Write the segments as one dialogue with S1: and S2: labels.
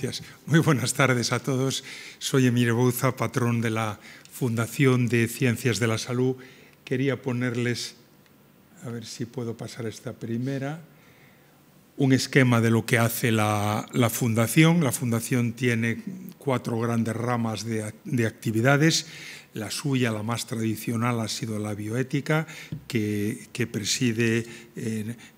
S1: Gracias. Muy buenas tardes a todos. Soy Emilio Bouza, patrón de la Fundación de Ciencias de la Salud. Quería ponerles, a ver si puedo pasar esta primera, un esquema de lo que hace la Fundación. La Fundación tiene 4 grandes ramas de actividades. La suya, la más tradicional, ha sido la bioética, que preside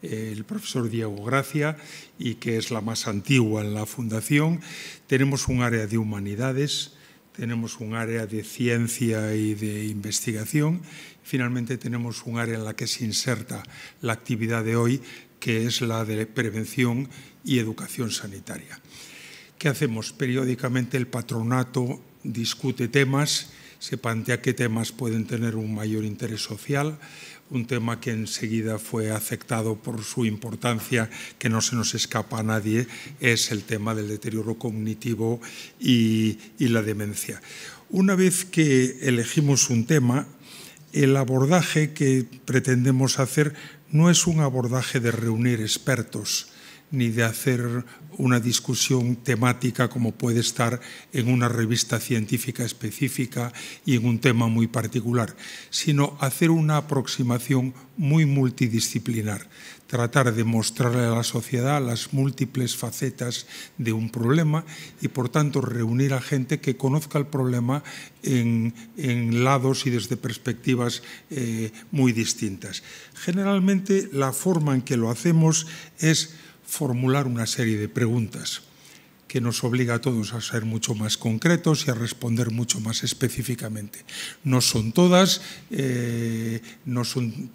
S1: el profesor Diego Gracia y que es la más antigua en la Fundación. Tenemos un área de humanidades, tenemos un área de ciencia y de investigación. Finalmente tenemos un área en la que se inserta la actividad de hoy, que es la de prevención y educación sanitaria. ¿Qué hacemos? Periódicamente el patronato discute temas, se plantea qué temas pueden tener un mayor interés social. Un tema que enseguida fue aceptado por su importancia, que no se nos escapa a nadie, es el tema del deterioro cognitivo y la demencia. Una vez que elegimos un tema, el abordaje que pretendemos hacer no es un abordaje de reunir expertos, ni de hacer una discusión temática como puede estar en una revista científica específica y en un tema muy particular, sino hacer una aproximación muy multidisciplinar, tratar de mostrarle a la sociedad las múltiples facetas de un problema y, por tanto, reunir a gente que conozca el problema en lados y desde perspectivas muy distintas. Generalmente, la forma en que lo hacemos es formular una serie de preguntas que nos obliga a todos a ser mucho más concretos y a responder mucho más específicamente. No son todas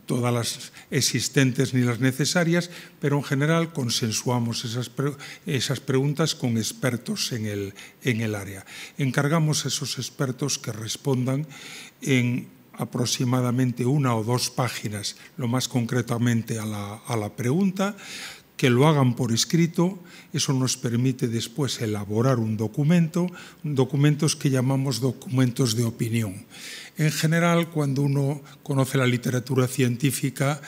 S1: las existentes ni las necesarias, pero en general consensuamos esas preguntas con expertos en el área. Encargamos a esos expertos que respondan en aproximadamente 1 o 2 páginas, lo más concretamente a la pregunta, que lo hagan por escrito. Eso nos permite después elaborar documentos que llamamos documentos de opinión. En general, cuando uno conoce la literatura científica,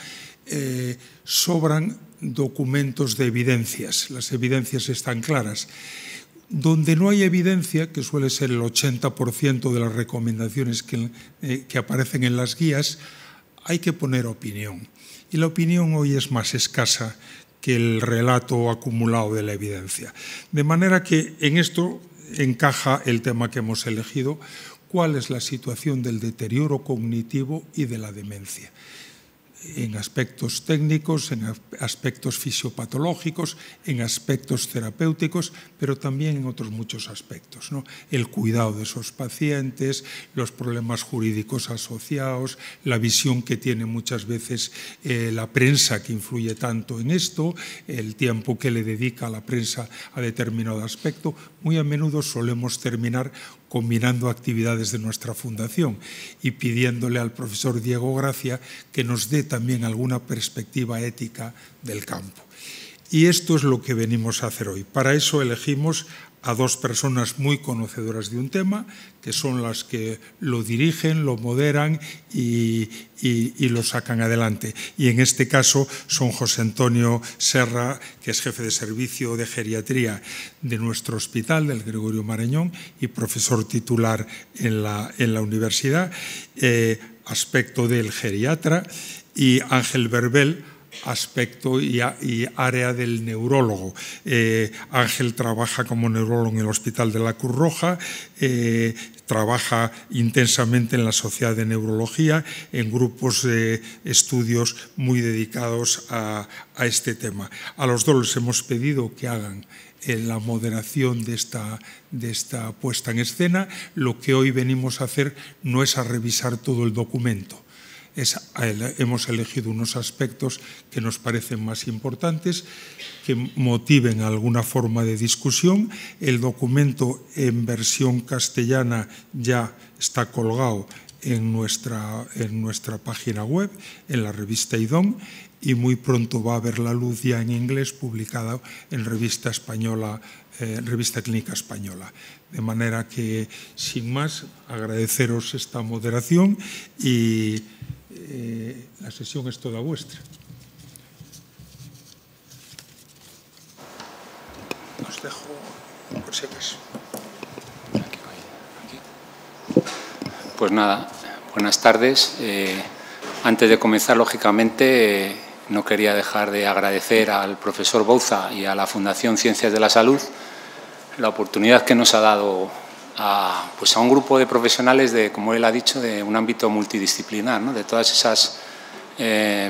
S1: sobran documentos de evidencias. Las evidencias están claras. Donde no hay evidencia, que suele ser el 80% de las recomendaciones que aparecen en las guías, hay que poner opinión. Y la opinión hoy es más escasa que el relato acumulado de la evidencia. De manera que en esto encaja el tema que hemos elegido: cuál es la situación del deterioro cognitivo y de la demencia, en aspectos técnicos, en aspectos fisiopatológicos, en aspectos terapéuticos, pero también en otros muchos aspectos, ¿no? El cuidado de esos pacientes, los problemas jurídicos asociados, la visión que tiene muchas veces la prensa, que influye tanto en esto, el tiempo que le dedica la prensa a determinado aspecto. Muy a menudo solemos terminar combinando actividades de nuestra fundación y pidiéndole al profesor Diego Gracia que nos dé también alguna perspectiva ética del campo. Y esto es lo que venimos a hacer hoy. Para eso elegimos a 2 personas muy conocedoras de un tema, que son las que lo dirigen, lo moderan y lo sacan adelante. Y en este caso son José Antonio Serra, que es jefe de servicio de geriatría de nuestro hospital, del Gregorio Marañón, y profesor titular en la universidad, aspecto del geriatra, y Ángel Verbel, aspecto y área del neurólogo. Ángel trabaja como neurólogo en el Hospital de la Cruz Roja, trabaja intensamente en la Sociedad de Neurología, en grupos de estudios muy dedicados a este tema. A los 2 les hemos pedido que hagan la moderación de esta puesta en escena. Lo que hoy venimos a hacer no es a revisar todo el documento. Hemos elegido unos aspectos que nos parecen más importantes, que motiven alguna forma de discusión. El documento en versión castellana ya está colgado en nuestra página web, en la revista IDOM, y muy pronto va a ver la luz ya en inglés, publicada en revista Clínica Española. De manera que, sin más, agradeceros esta moderación y la sesión es toda vuestra. Os dejo por si acaso.
S2: Pues nada, buenas tardes. Antes de comenzar, lógicamente, no quería dejar de agradecer al profesor Bouza y a la Fundación Ciencias de la Salud la oportunidad que nos ha dado a un grupo de profesionales de, como él ha dicho, de un ámbito multidisciplinar, ¿no? De todas esas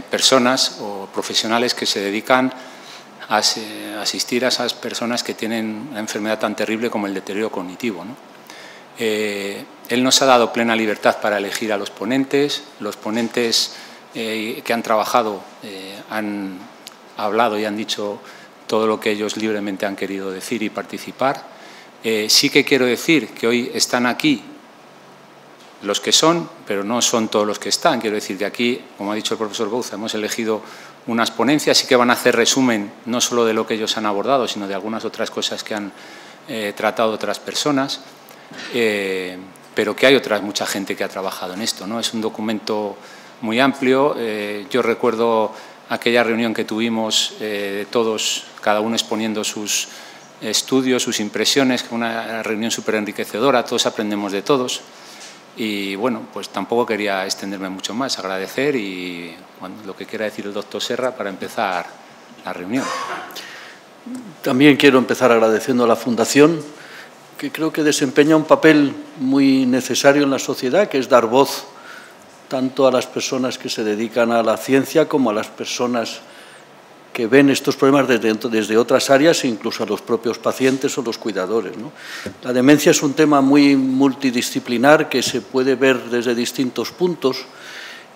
S2: personas o profesionales que se dedican a asistir a esas personas que tienen una enfermedad tan terrible como el deterioro cognitivo, ¿no? Él nos ha dado plena libertad para elegir a los ponentes. Los ponentes que han trabajado han hablado y han dicho todo lo que ellos libremente han querido decir y participar. Sí que quiero decir que hoy están aquí los que son, pero no son todos los que están. Quiero decir que aquí, como ha dicho el profesor Bouza, hemos elegido unas ponencias, sí que van a hacer resumen no solo de lo que ellos han abordado, sino de algunas otras cosas que han tratado otras personas, pero que hay mucha gente que ha trabajado en esto, ¿no? Es un documento muy amplio. Yo recuerdo aquella reunión que tuvimos todos, cada uno exponiendo sus estudios, sus impresiones, una reunión súper enriquecedora, todos aprendemos de todos. Y bueno, pues tampoco quería extenderme mucho más, agradecer y lo que quiera decir el doctor Serra para empezar la reunión.
S3: También quiero empezar agradeciendo a la Fundación, que creo que desempeña un papel muy necesario en la sociedad, que es dar voz tanto a las personas que se dedican a la ciencia como a las personas que ven estos problemas desde otras áreas, incluso a los propios pacientes o los cuidadores, ¿no? La demencia es un tema muy multidisciplinar que se puede ver desde distintos puntos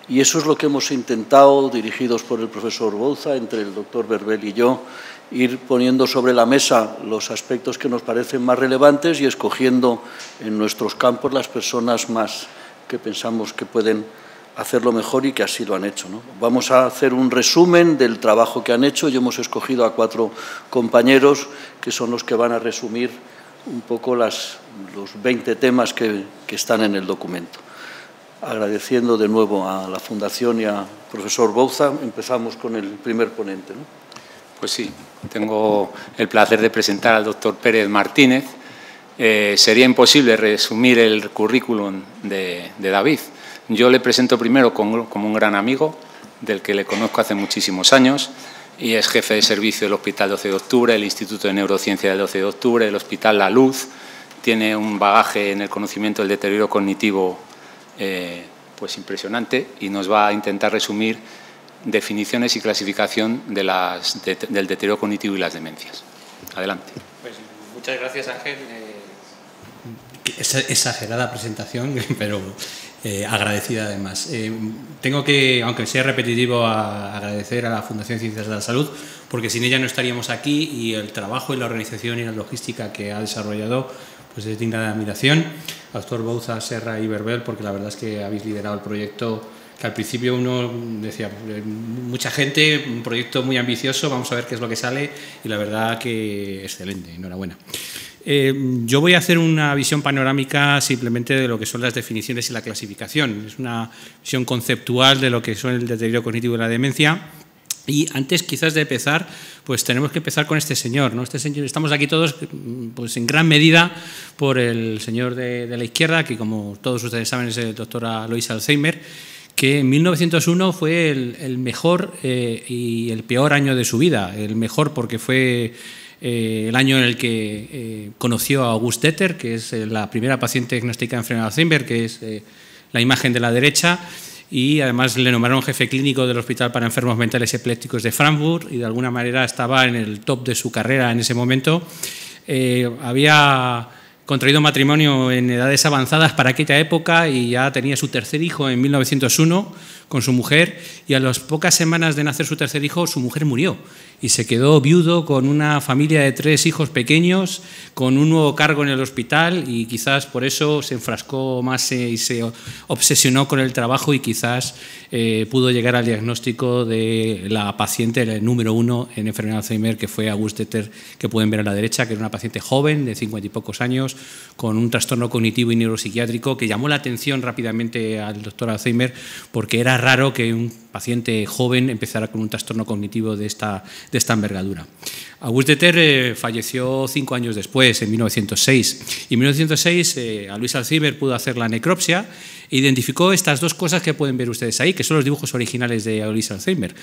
S3: y eso es lo que hemos intentado, dirigidos por el profesor Bouza, entre el doctor Berbel y yo, ir poniendo sobre la mesa los aspectos que nos parecen más relevantes y escogiendo en nuestros campos las personas más que pensamos que pueden hacerlo mejor y que así lo han hecho, ¿no? Vamos a hacer un resumen del trabajo que han hecho. Yo hemos escogido a 4 compañeros que son los que van a resumir un poco los 20 temas que están en el documento. Agradeciendo de nuevo a la Fundación y al profesor Bouza, empezamos con el primer ponente, ¿no?
S2: Pues sí, tengo el placer de presentar al doctor Pérez Martínez. Sería imposible resumir el currículum de David. Yo le presento primero como un gran amigo, del que le conozco hace muchísimos años, y es jefe de servicio del Hospital 12 de Octubre, el Instituto de Neurociencia del 12 de Octubre, el Hospital La Luz. Tiene un bagaje en el conocimiento del deterioro cognitivo pues impresionante y nos va a intentar resumir definiciones y clasificación del deterioro cognitivo y las demencias. Adelante.
S4: Pues muchas gracias, Ángel. Exagerada presentación, pero agradecida además. Tengo que, aunque sea repetitivo, agradecer a la Fundación Ciencias de la Salud, porque sin ella no estaríamos aquí y el trabajo y la organización y la logística que ha desarrollado pues es digna de admiración. Al doctor Bouza, Serra y Berbel, porque la verdad es que habéis liderado el proyecto que al principio uno decía, mucha gente, un proyecto muy ambicioso, vamos a ver qué es lo que sale, y la verdad que excelente, enhorabuena. Yo voy a hacer una visión panorámica simplemente de lo que son las definiciones y la clasificación. Es una visión conceptual de lo que son el deterioro cognitivo y la demencia. Y antes quizás de empezar, pues tenemos que empezar con este señor, ¿no? Este señor, estamos aquí todos pues en gran medida por el señor de la izquierda, que como todos ustedes saben es el doctor Alois Alzheimer, que en 1901 fue el mejor y el peor año de su vida. El mejor porque fue el año en el que conoció a Auguste Deter, que es la primera paciente diagnosticada de enfermedad de Alzheimer, que es la imagen de la derecha, y además le nombraron jefe clínico del Hospital para Enfermos Mentales Epilépticos de Frankfurt y de alguna manera estaba en el top de su carrera en ese momento. Había contraído matrimonio en edades avanzadas para aquella época y ya tenía su tercer hijo en 1901 con su mujer, y a las pocas semanas de nacer su tercer hijo su mujer murió y se quedó viudo con una familia de 3 hijos pequeños, con un nuevo cargo en el hospital, y quizás por eso se enfrascó más y se obsesionó con el trabajo y quizás pudo llegar al diagnóstico de la paciente número 1 en enfermedad de Alzheimer, que fue Auguste Deter, que pueden ver a la derecha, que era una paciente joven de 50 y pocos años con un trastorno cognitivo y neuropsiquiátrico que llamó la atención rápidamente al doctor Alzheimer, porque era raro que un paciente joven empezara con un trastorno cognitivo de esta envergadura. Auguste Deterre falleció 5 años después, en 1906. Y en 1906 a Luis Alzheimer pudo hacer la necropsia e identificó estas dos cosas que pueden ver ustedes ahí, que son los dibujos originales de Luis Alzheimer.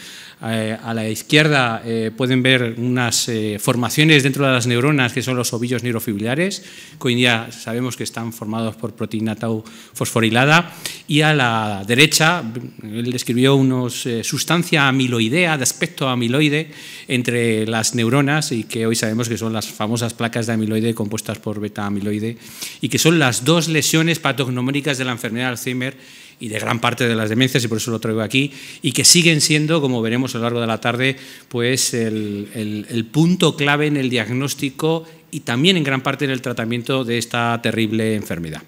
S4: A la izquierda pueden ver unas formaciones dentro de las neuronas, que son los ovillos neurofibrilares, que hoy en día sabemos que están formados por proteína tau fosforilada. Y a la derecha, él describió una sustancia amiloidea, de aspecto amiloide, entre las neuronas, y que hoy sabemos que son las famosas placas de amiloide compuestas por beta-amiloide, y que son las dos lesiones patognomónicas de la enfermedad de Alzheimer y de gran parte de las demencias, y por eso lo traigo aquí, y que siguen siendo, como veremos a lo largo de la tarde, pues el punto clave en el diagnóstico y también en gran parte en el tratamiento de esta terrible enfermedad.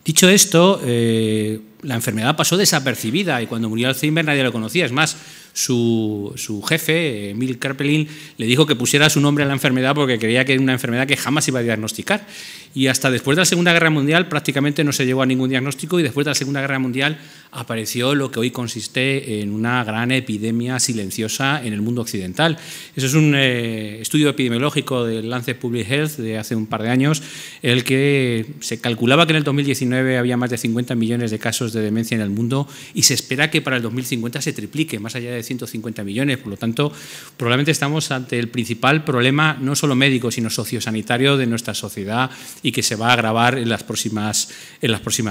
S4: Dicho esto, la enfermedad pasó desapercibida y cuando murió Alzheimer nadie lo conocía. Es más, su jefe, Emil Kraepelin, le dijo que pusiera su nombre a la enfermedad porque creía que era una enfermedad que jamás iba a diagnosticar. Y hasta después de la Segunda Guerra Mundial prácticamente no se llegó a ningún diagnóstico, y después de la Segunda Guerra Mundial apareció lo que hoy consiste en una gran epidemia silenciosa en el mundo occidental. Eso es un estudio epidemiológico del Lancet Public Health de hace un par de años, en el que se calculaba que en el 2019 había más de 50 millones de casos de demencia en el mundo, y se espera que para el 2050 se triplique, más allá de 150 millones. Por lo tanto, probablemente estamos ante el principal problema, no solo médico, sino sociosanitario de nuestra sociedad, y que se va a agravar en las próximas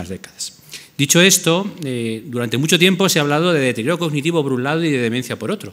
S4: décadas. Dicho esto, durante mucho tiempo se ha hablado de deterioro cognitivo por un lado y de demencia por otro.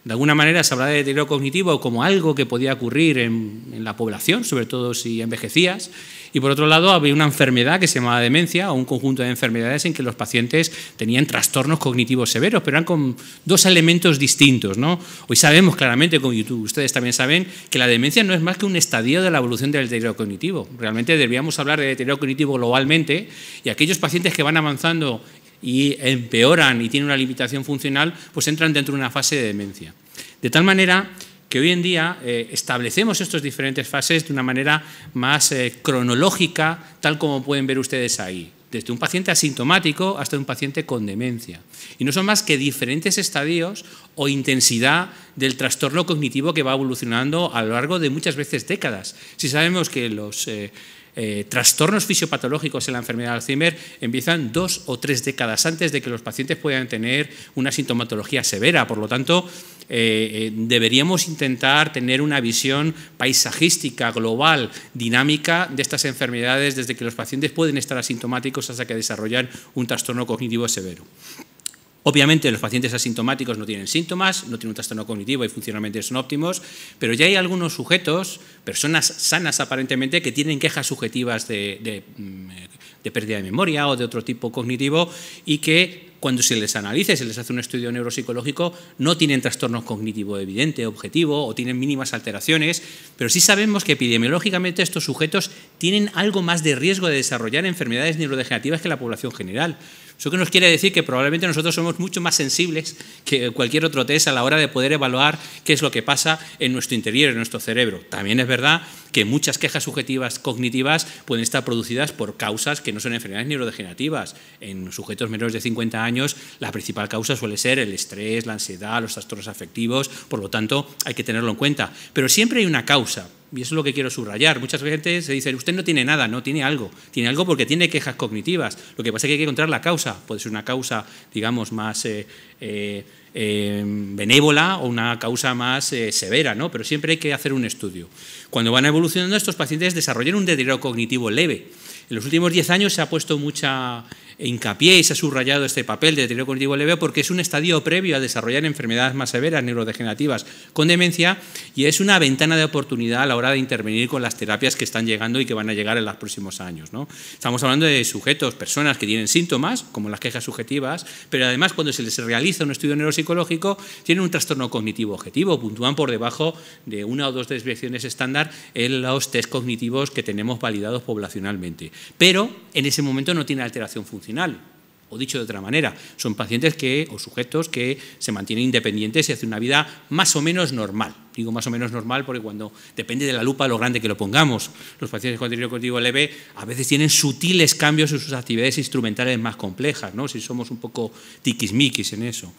S4: De alguna manera se habla de deterioro cognitivo como algo que podía ocurrir en la población, sobre todo si envejecías, y por otro lado había una enfermedad que se llamaba demencia, o un conjunto de enfermedades en que los pacientes tenían trastornos cognitivos severos, pero eran con dos elementos distintos, ¿no? Hoy sabemos claramente, como ustedes también saben, que la demencia no es más que un estadio de la evolución del deterioro cognitivo. Realmente deberíamos hablar de deterioro cognitivo globalmente, y aquellos pacientes que van avanzando y empeoran y tienen una limitación funcional, pues entran dentro de una fase de demencia. De tal manera que hoy en día establecemos estas diferentes fases de una manera más cronológica, tal como pueden ver ustedes ahí, desde un paciente asintomático hasta un paciente con demencia. Y no son más que diferentes estadios o intensidad del trastorno cognitivo que va evolucionando a lo largo de muchas veces décadas. Si sabemos que los trastornos fisiopatológicos en la enfermedad de Alzheimer empiezan 2 o 3 décadas antes de que los pacientes puedan tener una sintomatología severa. Por lo tanto, deberíamos intentar tener una visión paisajística, global, dinámica de estas enfermedades desde que los pacientes pueden estar asintomáticos hasta que desarrollan un trastorno cognitivo severo. Obviamente los pacientes asintomáticos no tienen síntomas, no tienen un trastorno cognitivo y funcionalmente son óptimos, pero ya hay algunos sujetos, personas sanas aparentemente, que tienen quejas subjetivas de pérdida de memoria o de otro tipo cognitivo, y que cuando se les analiza y se les hace un estudio neuropsicológico no tienen trastorno cognitivo evidente, objetivo, o tienen mínimas alteraciones, pero sí sabemos que epidemiológicamente estos sujetos tienen algo más de riesgo de desarrollar enfermedades neurodegenerativas que la población general. Eso que nos quiere decir que probablemente nosotros somos mucho más sensibles que cualquier otro test a la hora de poder evaluar qué es lo que pasa en nuestro interior, en nuestro cerebro. También es verdad que muchas quejas subjetivas cognitivas pueden estar producidas por causas que no son enfermedades neurodegenerativas. En sujetos menores de 50 años la principal causa suele ser el estrés, la ansiedad, los trastornos afectivos, por lo tanto hay que tenerlo en cuenta. Pero siempre hay una causa. Y eso es lo que quiero subrayar. Muchas veces se dice, usted no tiene nada, no, tiene algo porque tiene quejas cognitivas. Lo que pasa es que hay que encontrar la causa. Puede ser una causa, digamos, más benévola o una causa más severa, ¿no? Pero siempre hay que hacer un estudio. Cuando van evolucionando, estos pacientes desarrollan un deterioro cognitivo leve. En los últimos 10 años se ha puesto mucha hincapié y se ha subrayado este papel de deterioro cognitivo leve porque es un estadio previo a desarrollar enfermedades más severas neurodegenerativas con demencia, y es una ventana de oportunidad a la hora de intervenir con las terapias que están llegando y que van a llegar en los próximos años, ¿no? Estamos hablando de sujetos, personas que tienen síntomas, como las quejas subjetivas, pero además cuando se les realiza un estudio neuropsicológico tienen un trastorno cognitivo objetivo, puntúan por debajo de 1 o 2 desviaciones estándar en los test cognitivos que tenemos validados poblacionalmente. Pero en ese momento no tiene alteración funcional. o dicho de otra manera, son pacientes o sujetos que se mantienen independientes y hacen una vida más o menos normal. Digo más o menos normal porque depende de la lupa lo grande que lo pongamos. Los pacientes con deterioro cognitivo leve a veces tienen sutiles cambios en sus actividades instrumentales más complejas, ¿no? Si somos un poco tiquismiquis en eso.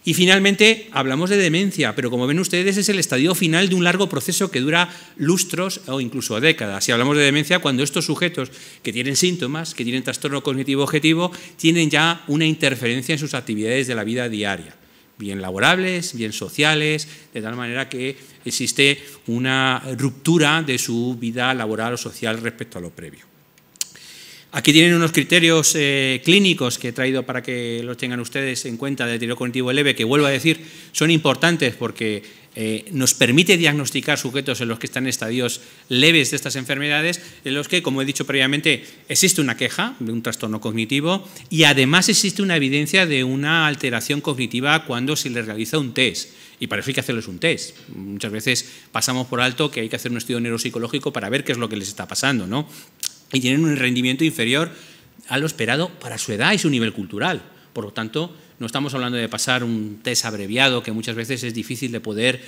S4: Y finalmente hablamos de demencia, pero como ven ustedes es el estadio final de un largo proceso que dura lustros o incluso décadas. Si hablamos de demencia, cuando estos sujetos que tienen síntomas, que tienen trastorno cognitivo objetivo, tienen ya una interferencia en sus actividades de la vida diaria, bien laborables, bien sociales, de tal manera que existe una ruptura de su vida laboral o social respecto a lo previo. Aquí tienen unos criterios clínicos que he traído para que los tengan ustedes en cuenta del deterioro cognitivo leve, que vuelvo a decir, son importantes porque nos permite diagnosticar sujetos en los que están en estadios leves de estas enfermedades, en los que, como he dicho previamente, existe una queja de un trastorno cognitivo y además existe una evidencia de una alteración cognitiva cuando se les realiza un test. Y para eso hay que hacerles un test. Muchas veces pasamos por alto que hay que hacer un estudio neuropsicológico para ver qué es lo que les está pasando, ¿no? Y tienen un rendimiento inferior a lo esperado para su edad y su nivel cultural. Por lo tanto, no estamos hablando de pasar un test abreviado, que muchas veces es difícil de poder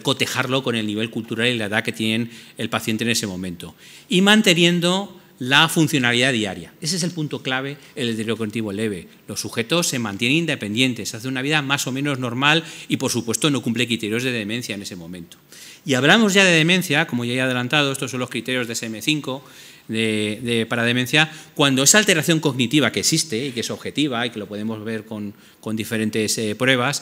S4: cotejarlo con el nivel cultural y la edad que tiene el paciente en ese momento. Y manteniendo la funcionalidad diaria. Ese es el punto clave en el deterioro cognitivo leve. Los sujetos se mantienen independientes, hacen una vida más o menos normal y, por supuesto, no cumple criterios de demencia en ese momento. Y hablamos ya de demencia, como ya he adelantado, estos son los criterios de SM5 para demencia, cuando esa alteración cognitiva que existe y que es objetiva y que lo podemos ver con diferentes pruebas,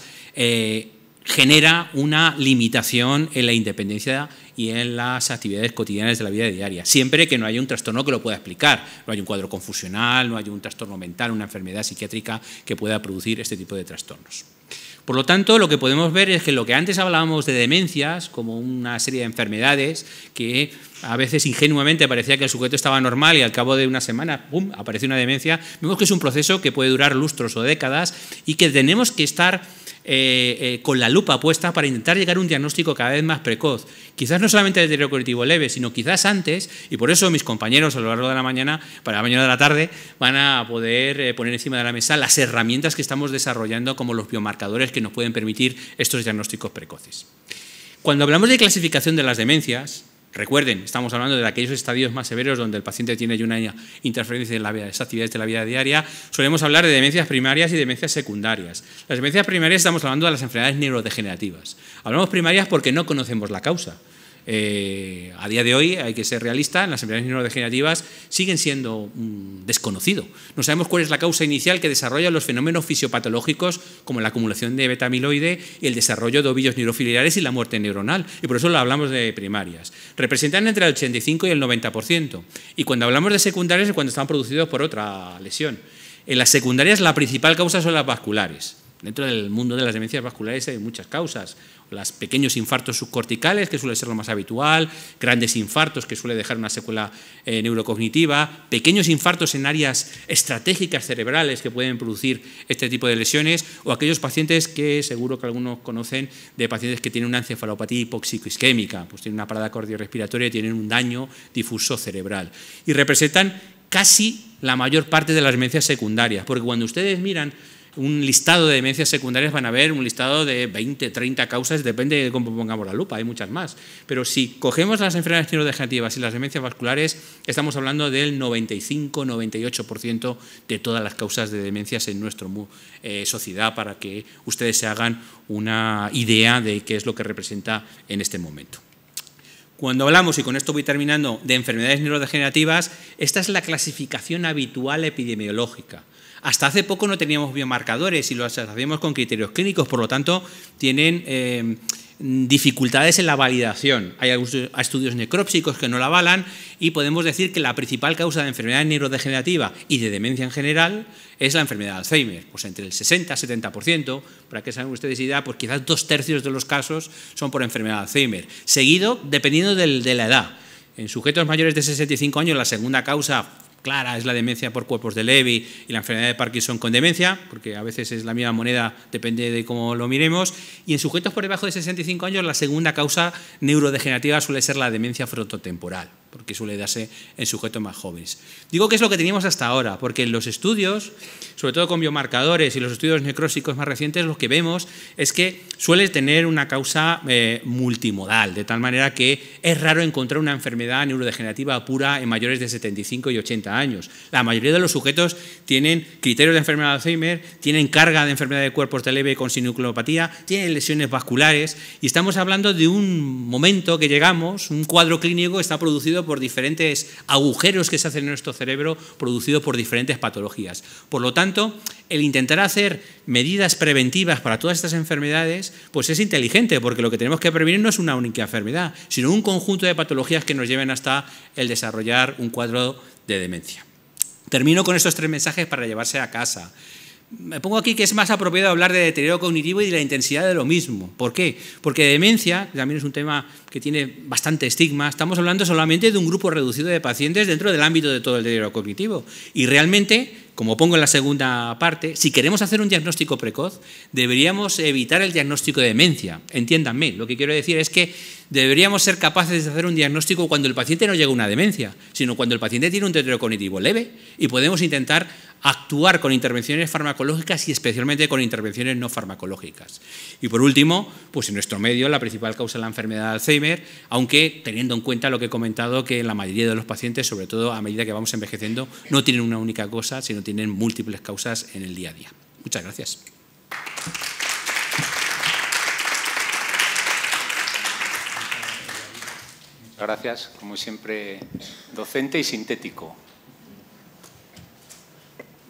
S4: genera una limitación en la independencia y en las actividades cotidianas de la vida diaria, siempre que no haya un trastorno que lo pueda explicar, no haya un cuadro confusional, no haya un trastorno mental, una enfermedad psiquiátrica que pueda producir este tipo de trastornos. Por lo tanto, lo que podemos ver es que lo que antes hablábamos de demencias como una serie de enfermedades que a veces ingenuamente parecía que el sujeto estaba normal y al cabo de una semana, ¡pum!, aparece una demencia, vemos que es un proceso que puede durar lustros o décadas y que tenemos que estar con la lupa puesta para intentar llegar a un diagnóstico cada vez más precoz. Quizás no solamente de deterioro cognitivo leve, sino quizás antes, y por eso mis compañeros a lo largo de la mañana, para la mañana de la tarde, van a poder poner encima de la mesa las herramientas que estamos desarrollando como los biomarcadores que nos pueden permitir estos diagnósticos precoces. Cuando hablamos de clasificación de las demencias, recuerden, estamos hablando de aquellos estadios más severos donde el paciente tiene una interferencia en las actividades de la vida diaria. Solemos hablar de demencias primarias y demencias secundarias. Las demencias primarias estamos hablando de las enfermedades neurodegenerativas. Hablamos primarias porque no conocemos la causa. A día de hoy, hay que ser realista, las enfermedades neurodegenerativas siguen siendo desconocido. No sabemos cuál es la causa inicial que desarrolla los fenómenos fisiopatológicos como la acumulación de beta-amiloide y el desarrollo de ovillos neurofiliares y la muerte neuronal. Y por eso lo hablamos de primarias. Representan entre el 85 y el 90%. Y cuando hablamos de secundarias es cuando están producidos por otra lesión. En las secundarias la principal causa son las vasculares. Dentro del mundo de las demencias vasculares hay muchas causas. Los pequeños infartos subcorticales, que suele ser lo más habitual, grandes infartos, que suele dejar una secuela neurocognitiva, pequeños infartos en áreas estratégicas cerebrales que pueden producir este tipo de lesiones, o aquellos pacientes que seguro que algunos conocen, de pacientes que tienen una encefalopatía hipóxico-isquémica, pues tienen una parada cardiorrespiratoria y tienen un daño difuso cerebral. Y representan casi la mayor parte de las demencias secundarias, porque cuando ustedes miran un listado de demencias secundarias van a ver un listado de 20, 30 causas, depende de cómo pongamos la lupa, hay muchas más. Pero si cogemos las enfermedades neurodegenerativas y las demencias vasculares, estamos hablando del 95-98% de todas las causas de demencias en nuestra sociedad, para que ustedes se hagan una idea de qué es lo que representa en este momento. Cuando hablamos, y con esto voy terminando, de enfermedades neurodegenerativas, esta es la clasificación habitual epidemiológica. Hasta hace poco no teníamos biomarcadores y los hacíamos con criterios clínicos, por lo tanto, tienen dificultades en la validación. Hay algunos estudios necrópsicos que no la avalan y podemos decir que la principal causa de enfermedad neurodegenerativa y de demencia en general es la enfermedad de Alzheimer. Pues entre el 60-70%, para que se hagan ustedes idea, pues quizás 2/3 de los casos son por enfermedad de Alzheimer. Seguido, dependiendo de la edad. En sujetos mayores de 65 años, la segunda causa clara es la demencia por cuerpos de Levy y la enfermedad de Parkinson con demencia, porque a veces es la misma moneda, depende de cómo lo miremos. Y en sujetos por debajo de 65 años, la segunda causa neurodegenerativa suele ser la demencia frontotemporal. porque suele darse en sujetos más jóvenes. Digo que es lo que teníamos hasta ahora, porque en los estudios, sobre todo con biomarcadores y los estudios necrósicos más recientes, lo que vemos es que suele tener una causa multimodal, de tal manera que es raro encontrar una enfermedad neurodegenerativa pura en mayores de 75 y 80 años. La mayoría de los sujetos tienen criterios de enfermedad de Alzheimer, tienen carga de enfermedad de cuerpos de leve con sinucleopatía, tienen lesiones vasculares, y estamos hablando de un momento que llegamos, un cuadro clínico está producido por diferentes agujeros que se hacen en nuestro cerebro, producido por diferentes patologías. Por lo tanto, el intentar hacer medidas preventivas para todas estas enfermedades, pues es inteligente, porque lo que tenemos que prevenir no es una única enfermedad, sino un conjunto de patologías que nos lleven hasta el desarrollar un cuadro de demencia. Termino con estos 3 mensajes para llevarse a casa. Me pongo aquí que es más apropiado hablar de deterioro cognitivo y de la intensidad de lo mismo. ¿Por qué? Porque demencia, que también es un tema que tiene bastante estigma, estamos hablando solamente de un grupo reducido de pacientes dentro del ámbito de todo el deterioro cognitivo. Y realmente, como pongo en la segunda parte, si queremos hacer un diagnóstico precoz, deberíamos evitar el diagnóstico de demencia. Entiéndanme, lo que quiero decir es que deberíamos ser capaces de hacer un diagnóstico cuando el paciente no llega a una demencia, sino cuando el paciente tiene un deterioro cognitivo leve, y podemos intentar actuar con intervenciones farmacológicas y especialmente con intervenciones no farmacológicas. Y por último, pues en nuestro medio la principal causa es la enfermedad de Alzheimer, aunque teniendo en cuenta lo que he comentado, que la mayoría de los pacientes, sobre todo a medida que vamos envejeciendo, no tienen una única cosa, sino tienen múltiples causas en el día a día. Muchas gracias.
S2: Gracias, como siempre, docente y sintético.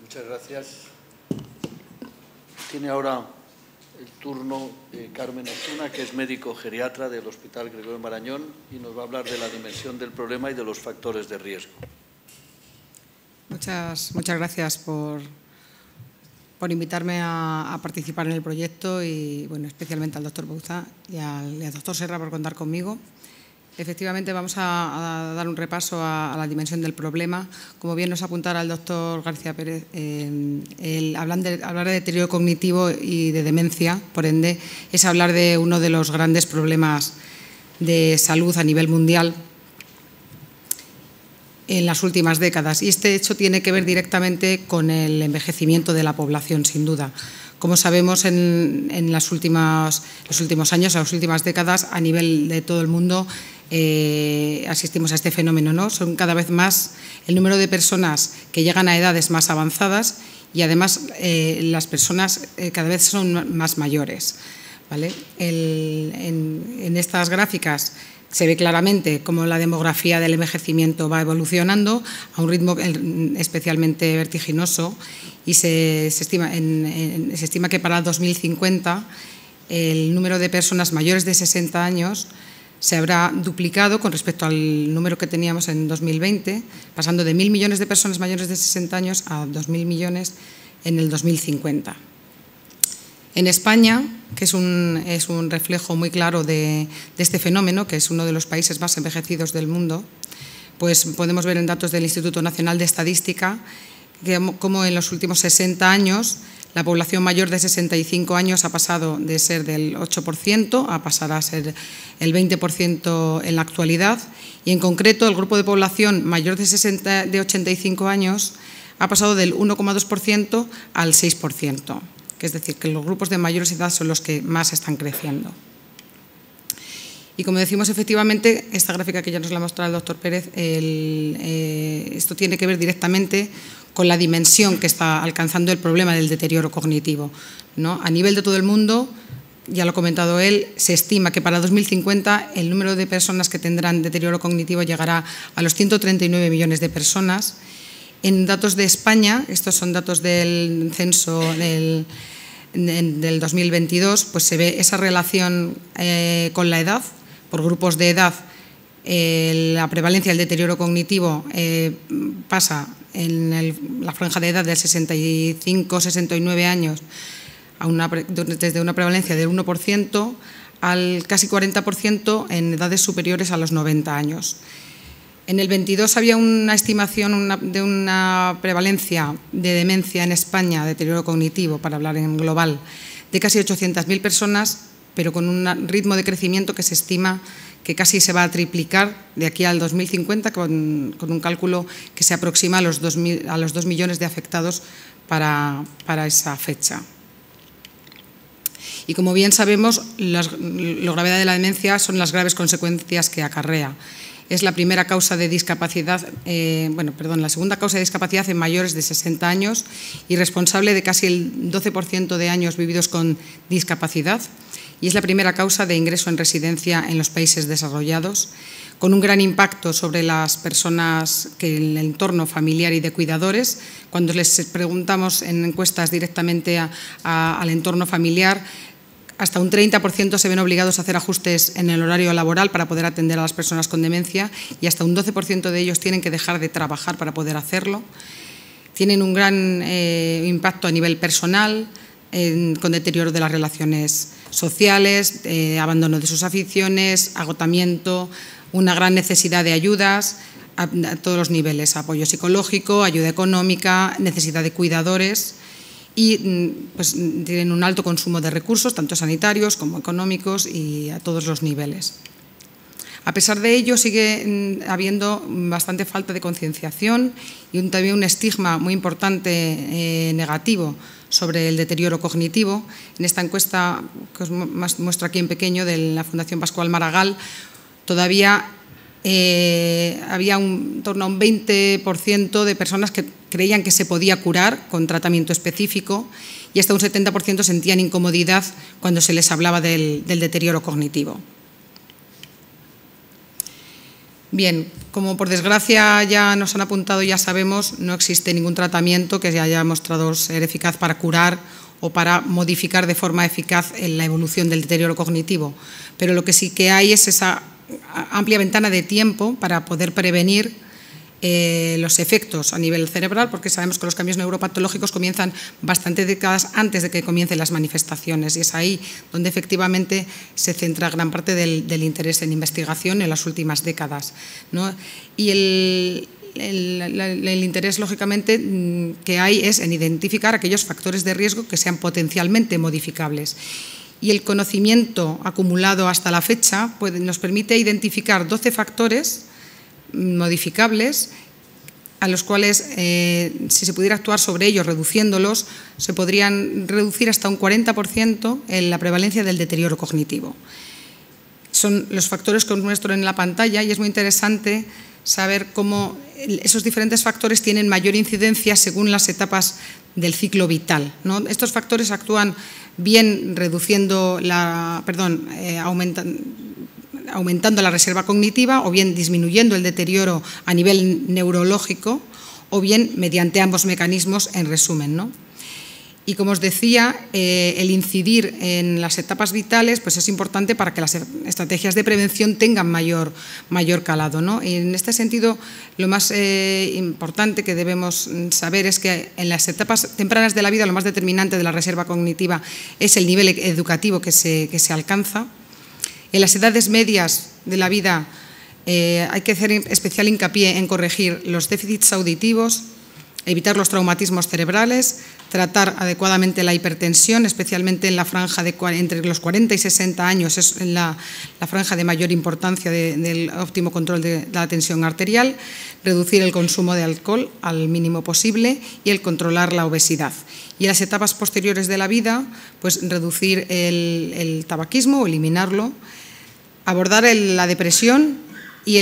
S3: Muchas gracias. Tiene ahora el turno Carmen Osuna, que es médico geriatra del Hospital Gregorio Marañón, y nos va a hablar de la dimensión del problema y de los factores de riesgo.
S5: Muchas gracias por invitarme a participar en el proyecto y, bueno, especialmente al doctor Bouza y al doctor Serra por contar conmigo. Efectivamente, vamos a dar un repaso a la dimensión del problema. Como bien nos apuntara el doctor García Pérez, hablar de deterioro cognitivo y de demencia, por ende, es hablar de uno de los grandes problemas de salud a nivel mundial en las últimas décadas. Y este hecho tiene que ver directamente con el envejecimiento de la población, sin duda. Como sabemos, en los últimos años, en las últimas décadas, a nivel de todo el mundo, asistimos a este fenómeno, ¿no? Son cada vez más el número de personas que llegan a edades más avanzadas y, además, las personas cada vez son más mayores, ¿vale? En estas gráficas se ve claramente cómo la demografía del envejecimiento va evolucionando a un ritmo especialmente vertiginoso, y se estima que para 2050 el número de personas mayores de 60 años se habrá duplicado con respecto al número que teníamos en 2020, pasando de 1.000 millones de personas mayores de 60 años a 2.000 millones en el 2050. En España, que es un reflejo muy claro de este fenómeno, que es uno de los países más envejecidos del mundo, pues podemos ver en datos del Instituto Nacional de Estadística como en los últimos 60 años la población mayor de 65 años ha pasado de ser del 8% a pasar a ser el 20% en la actualidad, y en concreto el grupo de población mayor de 85 años ha pasado del 1,2% al 6%. Que es decir, que los grupos de mayores edad son los que más están creciendo. Y como decimos, efectivamente, esta gráfica que ya nos la ha mostrado el doctor Pérez, esto tiene que ver directamente con la dimensión que está alcanzando el problema del deterioro cognitivo, ¿no? A nivel de todo el mundo, ya lo ha comentado él, se estima que para 2050 el número de personas que tendrán deterioro cognitivo llegará a los 139 millones de personas. En datos de España, estos son datos del censo del 2022, pues se ve esa relación con la edad, por grupos de edad. La prevalencia del deterioro cognitivo pasa en la franja de edad de 65-69 años desde una prevalencia del 1% al casi 40% en edades superiores a los 90 años. En el 22 había una estimación de una prevalencia de demencia en España, deterioro cognitivo, para hablar en global, de casi 800.000 personas, pero con un ritmo de crecimiento que se estima que casi se va a triplicar de aquí al 2050 con un cálculo que se aproxima a los 2 millones de afectados para esa fecha. Y como bien sabemos, la gravedad de la demencia son las graves consecuencias que acarrea. Es la primera causa de discapacidad, la segunda causa de discapacidad en mayores de 60 años y responsable de casi el 12% de años vividos con discapacidad, y es la primera causa de ingreso en residencia en los países desarrollados, con un gran impacto sobre las personas que en el entorno familiar y de cuidadores. Cuando les preguntamos en encuestas directamente al entorno familiar, hasta un 30% se ven obligados a hacer ajustes en el horario laboral para poder atender a las personas con demencia y hasta un 12% de ellos tienen que dejar de trabajar para poder hacerlo. Tienen un gran impacto a nivel personal, con deterioro de las relaciones sociales, abandono de sus aficiones, agotamiento, una gran necesidad de ayudas a todos los niveles, apoyo psicológico, ayuda económica, necesidad de cuidadores. Y pues tienen un alto consumo de recursos, tanto sanitarios como económicos y a todos los niveles. A pesar de ello, sigue habiendo bastante falta de concienciación y también un estigma muy importante negativo sobre el deterioro cognitivo. En esta encuesta que os muestro aquí en pequeño de la Fundación Pascual Maragall, todavía había en torno a un 20% de personas que creían que se podía curar con tratamiento específico y hasta un 70% sentían incomodidad cuando se les hablaba del deterioro cognitivo. Bien, como por desgracia ya nos han apuntado y ya sabemos, no existe ningún tratamiento que se haya mostrado ser eficaz para curar o para modificar de forma eficaz la evolución del deterioro cognitivo, pero lo que sí que hay es esa amplia ventana de tiempo para poder prevenir los efectos a nivel cerebral, porque sabemos que los cambios neuropatológicos comienzan bastantes décadas antes de que comiencen las manifestaciones, y es ahí donde efectivamente se centra gran parte del interés en investigación en las últimas décadas, ¿no? Y el interés, lógicamente, que hay es en identificar aquellos factores de riesgo que sean potencialmente modificables. Y el conocimiento acumulado hasta la fecha nos permite identificar 12 factores modificables a los cuales, si se pudiera actuar sobre ellos reduciéndolos, se podrían reducir hasta un 40% en la prevalencia del deterioro cognitivo. Son los factores que os muestro en la pantalla y es muy interesante saber cómo esos diferentes factores tienen mayor incidencia según las etapas del ciclo vital, ¿no? Estos factores actúan bien reduciendo aumentando la reserva cognitiva o bien disminuyendo el deterioro a nivel neurológico o bien mediante ambos mecanismos en resumen, ¿no? Y como os decía, el incidir en las etapas vitales pues es importante para que las estrategias de prevención tengan mayor calado, ¿no? Y en este sentido, lo más importante que debemos saber es que en las etapas tempranas de la vida lo más determinante de la reserva cognitiva es el nivel educativo que se alcanza. En las edades medias de la vida hay que hacer especial hincapié en corregir los déficits auditivos, evitar los traumatismos cerebrales, tratar adecuadamente la hipertensión, especialmente en la franja entre los 40 y 60 años, es la franja de mayor importancia del óptimo control de la tensión arterial, reducir el consumo de alcohol al mínimo posible y el controlar la obesidad. Y en las etapas posteriores de la vida, pues reducir el tabaquismo o eliminarlo, abordar la depresión y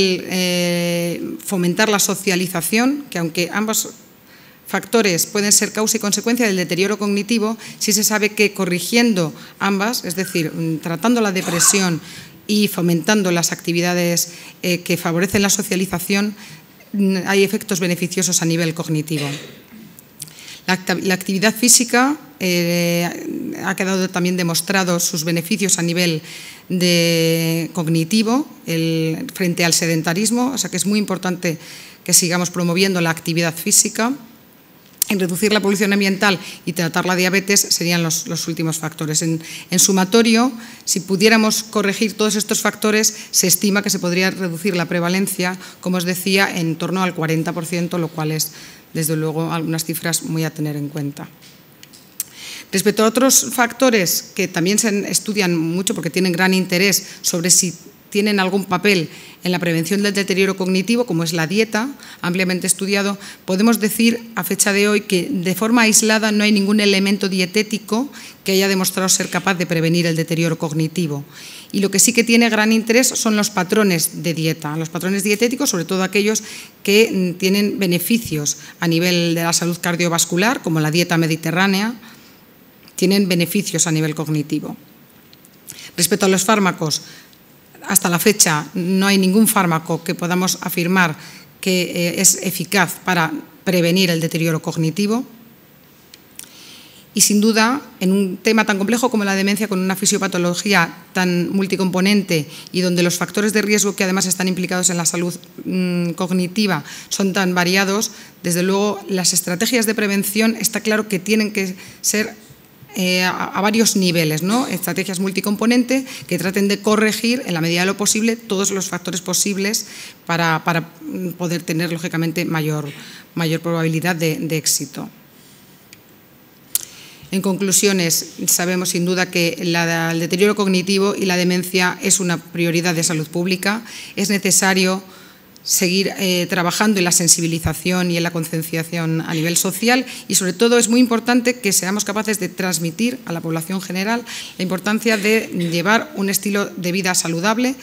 S5: fomentar la socialización, que aunque ambos factores pueden ser causa y consecuencia del deterioro cognitivo, sí se sabe que corrigiendo ambas, es decir, tratando la depresión y fomentando las actividades que favorecen la socialización, hay efectos beneficiosos a nivel cognitivo. La actividad física ha quedado también demostrado sus beneficios a nivel cognitivo frente al sedentarismo, o sea que es muy importante que sigamos promoviendo la actividad física. En reducir la polución ambiental y tratar la diabetes serían los últimos factores. En sumatorio, si pudiéramos corregir todos estos factores, se estima que se podría reducir la prevalencia, como os decía, en torno al 40%, lo cual es, desde luego, algunas cifras muy a tener en cuenta. Respecto a otros factores que también se estudian mucho porque tienen gran interés sobre si tienen algún papel en la prevención del deterioro cognitivo, como es la dieta, ampliamente estudiado, podemos decir a fecha de hoy que de forma aislada no hay ningún elemento dietético que haya demostrado ser capaz de prevenir el deterioro cognitivo. Y lo que sí que tiene gran interés son los patrones de dieta, los patrones dietéticos, sobre todo aquellos que tienen beneficios a nivel de la salud cardiovascular, como la dieta mediterránea, tienen beneficios a nivel cognitivo. Respecto a los fármacos, hasta la fecha no hay ningún fármaco que podamos afirmar que es eficaz para prevenir el deterioro cognitivo. Y sin duda, en un tema tan complejo como la demencia, con una fisiopatología tan multicomponente y donde los factores de riesgo que además están implicados en la salud cognitiva son tan variados, desde luego las estrategias de prevención está claro que tienen que ser a varios niveles, ¿no? Estrategias multicomponente que traten de corregir en la medida de lo posible todos los factores posibles para poder tener lógicamente mayor probabilidad de éxito. En conclusiones, sabemos sin duda que el deterioro cognitivo y la demencia es una prioridad de salud pública. Es necesario seguir trabajando en la sensibilización y en la concienciación a nivel social y, sobre todo, es muy importante que seamos capaces de transmitir a la población general la importancia de llevar un estilo de vida saludable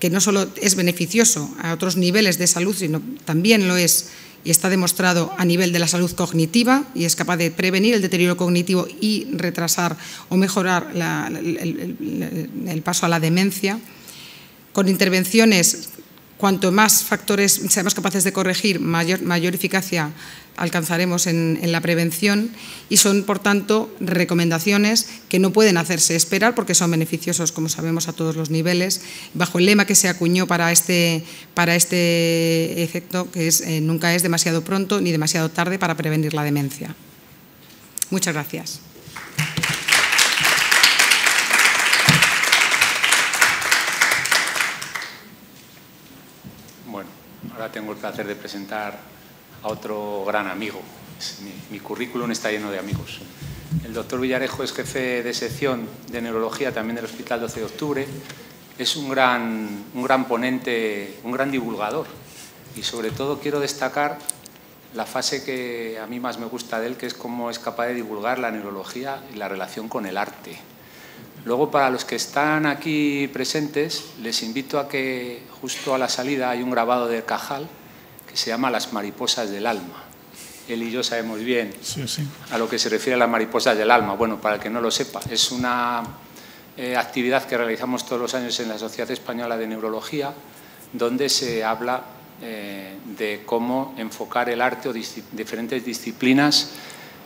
S5: que no solo es beneficioso a otros niveles de salud, sino también lo es y está demostrado a nivel de la salud cognitiva y es capaz de prevenir el deterioro cognitivo y retrasar o mejorar el paso a la demencia. Con intervenciones, cuanto más factores seamos capaces de corregir, mayor eficacia alcanzaremos en la prevención y son, por tanto, recomendaciones que no pueden hacerse esperar porque son beneficiosos, como sabemos, a todos los niveles, bajo el lema que se acuñó para este efecto, que es nunca es demasiado pronto ni demasiado tarde para prevenir la demencia. Muchas gracias.
S2: Bueno, ahora tengo el placer de presentar a otro gran amigo. Mi currículum está lleno de amigos. El doctor Villarejo es jefe de sección de neurología también del Hospital 12 de Octubre. Es un gran ponente, un gran divulgador. Y sobre todo quiero destacar la fase que a mí más me gusta de él, que es cómo es capaz de divulgar la neurología y la relación con el arte. Luego, para los que están aquí presentes, les invito a que justo a la salida hay un grabado de Cajal que se llama Las mariposas del alma. Él y yo sabemos bien a lo que se refiere a las mariposas del alma. Bueno, para el que no lo sepa, es una actividad que realizamos todos los años en la Sociedad Española de Neurología, donde se habla de cómo enfocar el arte o diferentes disciplinas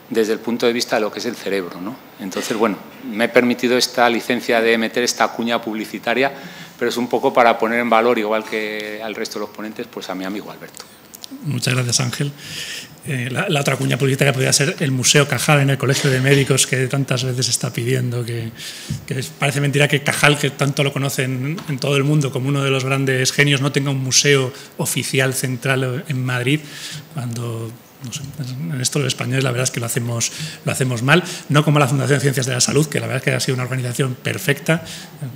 S2: desde el punto de vista de lo que es el cerebro, ¿no? Entonces, bueno, me he permitido esta licencia de meter esta cuña publicitaria, pero es un poco para poner en valor, igual que al resto de los ponentes, pues a mi amigo Alberto.
S6: Muchas gracias, Ángel. La otra cuña publicitaria podría ser el Museo Cajal en el Colegio de Médicos, que tantas veces está pidiendo, que parece mentira que Cajal, que tanto lo conocen en todo el mundo como uno de los grandes genios, no tenga un museo oficial central en Madrid, cuando... No sé, en esto los españoles la verdad es que lo hacemos mal, no como la Fundación Ciencias de la Salud, que la verdad es que ha sido una organización perfecta.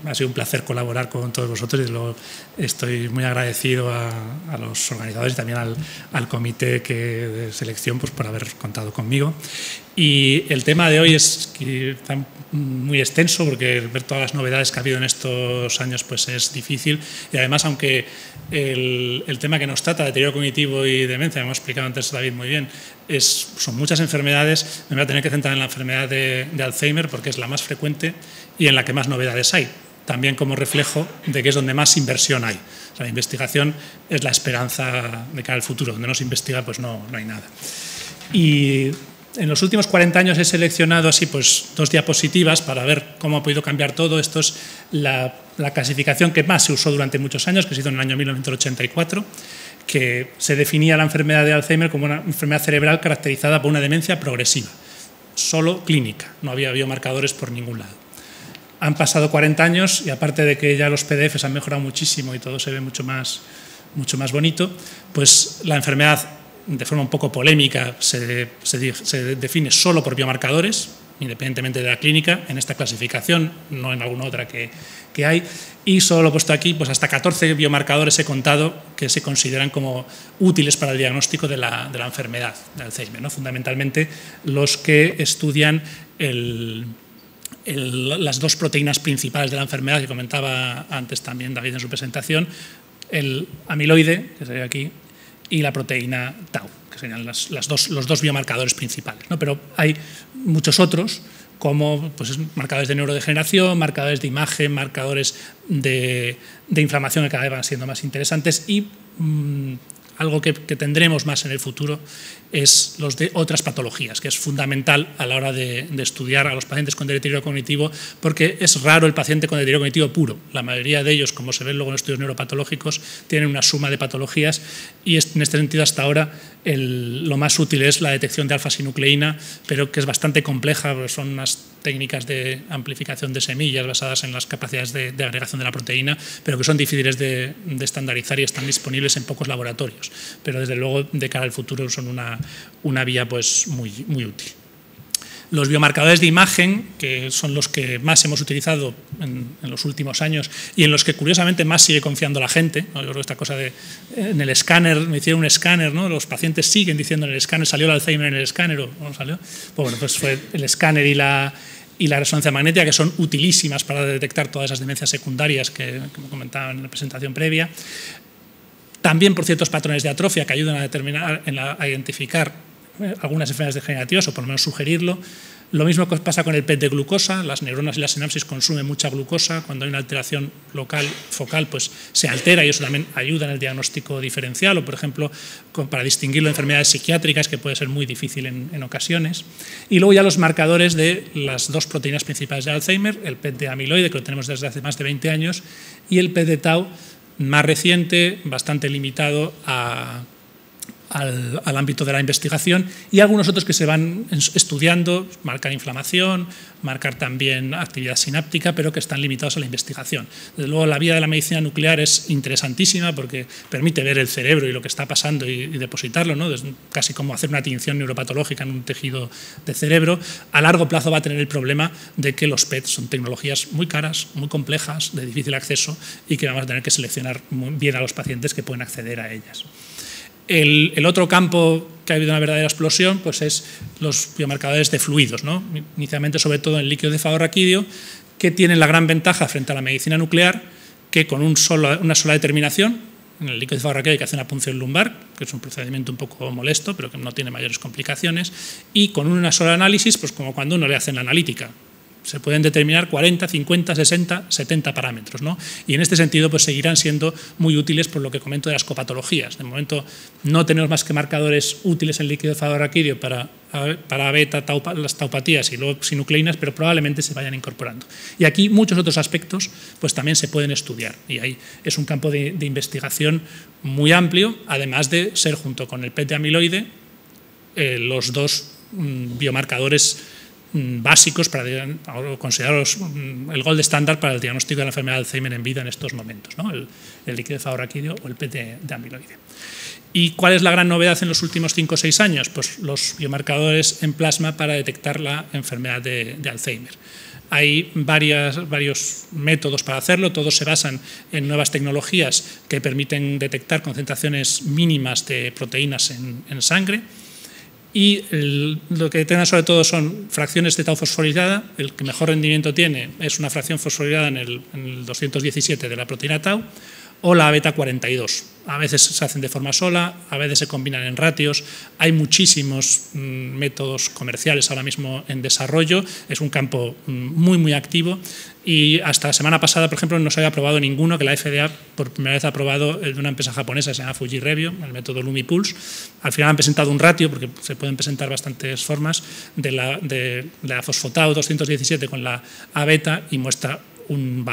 S6: Ha sido un placer colaborar con todos vosotros y estoy muy agradecido a los organizadores y también al comité de selección, pues, por haber contado conmigo. Y el tema de hoy es muy extenso, porque ver todas las novedades que ha habido en estos años pues es difícil, y además, aunque el tema que nos trata, deterioro cognitivo y demencia, me ha explicado antes David muy bien, son muchas enfermedades, me voy a tener que centrar en la enfermedad de Alzheimer porque es la más frecuente y en la que más novedades hay, también como reflejo de que es donde más inversión hay. O sea, la investigación es la esperanza de cara al futuro, donde no se investiga pues no hay nada. Y en los últimos 40 años he seleccionado así pues 2 diapositivas para ver cómo ha podido cambiar todo. Esto es la clasificación que más se usó durante muchos años, que se hizo en el año 1984, que se definía la enfermedad de Alzheimer como una enfermedad cerebral caracterizada por una demencia progresiva, solo clínica, no había biomarcadores por ningún lado. Han pasado 40 años y, aparte de que ya los PDFs han mejorado muchísimo y todo se ve mucho más bonito, pues la enfermedad, de forma un poco polémica, se define solo por biomarcadores, independientemente de la clínica, en esta clasificación, no en alguna otra que hay, y solo lo he puesto aquí, pues hasta 14 biomarcadores he contado que se consideran como útiles para el diagnóstico de la enfermedad de Alzheimer, ¿no? Fundamentalmente los que estudian las dos proteínas principales de la enfermedad que comentaba antes también David en su presentación, el amiloide, que sería aquí, y la proteína tau, que serían los dos biomarcadores principales, ¿no? Pero hay muchos otros, como pues, marcadores de neurodegeneración, marcadores de imagen, marcadores de inflamación que cada vez van siendo más interesantes y algo que tendremos más en el futuro es los de otras patologías, que es fundamental a la hora de estudiar a los pacientes con deterioro cognitivo, porque es raro el paciente con deterioro cognitivo puro. La mayoría de ellos, como se ve luego en estudios neuropatológicos, tienen una suma de patologías y en este sentido hasta ahora lo más útil es la detección de alfa-sinucleína, pero que es bastante compleja, porque son unas técnicas de amplificación de semillas basadas en las capacidades de agregación de la proteína, pero que son difíciles de estandarizar y están disponibles en pocos laboratorios. Pero desde luego, de cara al futuro, son una vía pues, muy útil. Los biomarcadores de imagen, que son los que más hemos utilizado en los últimos años y en los que curiosamente más sigue confiando la gente, ¿no? Yo creo que esta cosa en el escáner, me hicieron un escáner, ¿no? Los pacientes siguen diciendo en el escáner, ¿salió el Alzheimer en el escáner o no salió? Pues fue el escáner y la resonancia magnética, que son utilísimas para detectar todas esas demencias secundarias que comentaba en la presentación previa. También por ciertos patrones de atrofia que ayudan a identificar algunas enfermedades degenerativas o por lo menos sugerirlo. Lo mismo que pasa con el PET de glucosa, las neuronas y la sinapsis consumen mucha glucosa, cuando hay una alteración focal pues se altera y eso también ayuda en el diagnóstico diferencial o por ejemplo para distinguirlo de enfermedades psiquiátricas que puede ser muy difícil en ocasiones. Y luego ya los marcadores de las dos proteínas principales de Alzheimer, el PET de amiloide que lo tenemos desde hace más de 20 años y el PET de tau más reciente, bastante limitado al ámbito de la investigación y algunos otros que se van estudiando, marcar inflamación, marcar también actividad sináptica, pero que están limitados a la investigación. Desde luego la vía de la medicina nuclear es interesantísima porque permite ver el cerebro y lo que está pasando y depositarlo, ¿no? Es casi como hacer una tinción neuropatológica en un tejido de cerebro. A largo plazo va a tener el problema de que los PET son tecnologías muy caras, muy complejas, de difícil acceso y que vamos a tener que seleccionar muy bien a los pacientes que pueden acceder a ellas. El otro campo que ha habido una verdadera explosión pues es los biomarcadores de fluidos, ¿no? Inicialmente sobre todo en líquido cefalorraquídeo, que tienen la gran ventaja frente a la medicina nuclear que con una sola determinación, en el líquido cefalorraquídeo hay que hacer una punción lumbar, que es un procedimiento un poco molesto, pero que no tiene mayores complicaciones, y con una sola análisis, pues como cuando uno le hace la analítica, se pueden determinar 40, 50, 60, 70 parámetros, ¿no? Y en este sentido pues seguirán siendo muy útiles por lo que comento de las copatologías. De momento no tenemos más que marcadores útiles en líquido cefalorraquídeo para beta, las taupatías y luego sinucleínas, pero probablemente se vayan incorporando. Y aquí muchos otros aspectos pues también se pueden estudiar y ahí es un campo de investigación muy amplio, además de ser junto con el PET de amiloide los dos biomarcadores básicos para considerarlos el gold estándar para el diagnóstico de la enfermedad de Alzheimer en vida en estos momentos, ¿no? El líquido cefalorraquídeo o el PET de amiloide. ¿Y cuál es la gran novedad en los últimos 5 o 6 años? Pues los biomarcadores en plasma para detectar la enfermedad de Alzheimer. Hay varios métodos para hacerlo, todos se basan en nuevas tecnologías que permiten detectar concentraciones mínimas de proteínas en sangre. Y lo que detectan sobre todo son fracciones de tau fosforilada. El que mejor rendimiento tiene es una fracción fosforilada en el 217 de la proteína tau o la beta 42. A veces se hacen de forma sola, a veces se combinan en ratios. Hay muchísimos métodos comerciales ahora mismo en desarrollo. Es un campo muy activo y hasta la semana pasada, por ejemplo, no se había aprobado ninguno, que la FDA por primera vez ha aprobado de una empresa japonesa que se llama Fujirevio, el método LumiPulse. Al final han presentado un ratio, porque se pueden presentar bastantes formas, de la fosfotau 217 con la A-beta y muestra un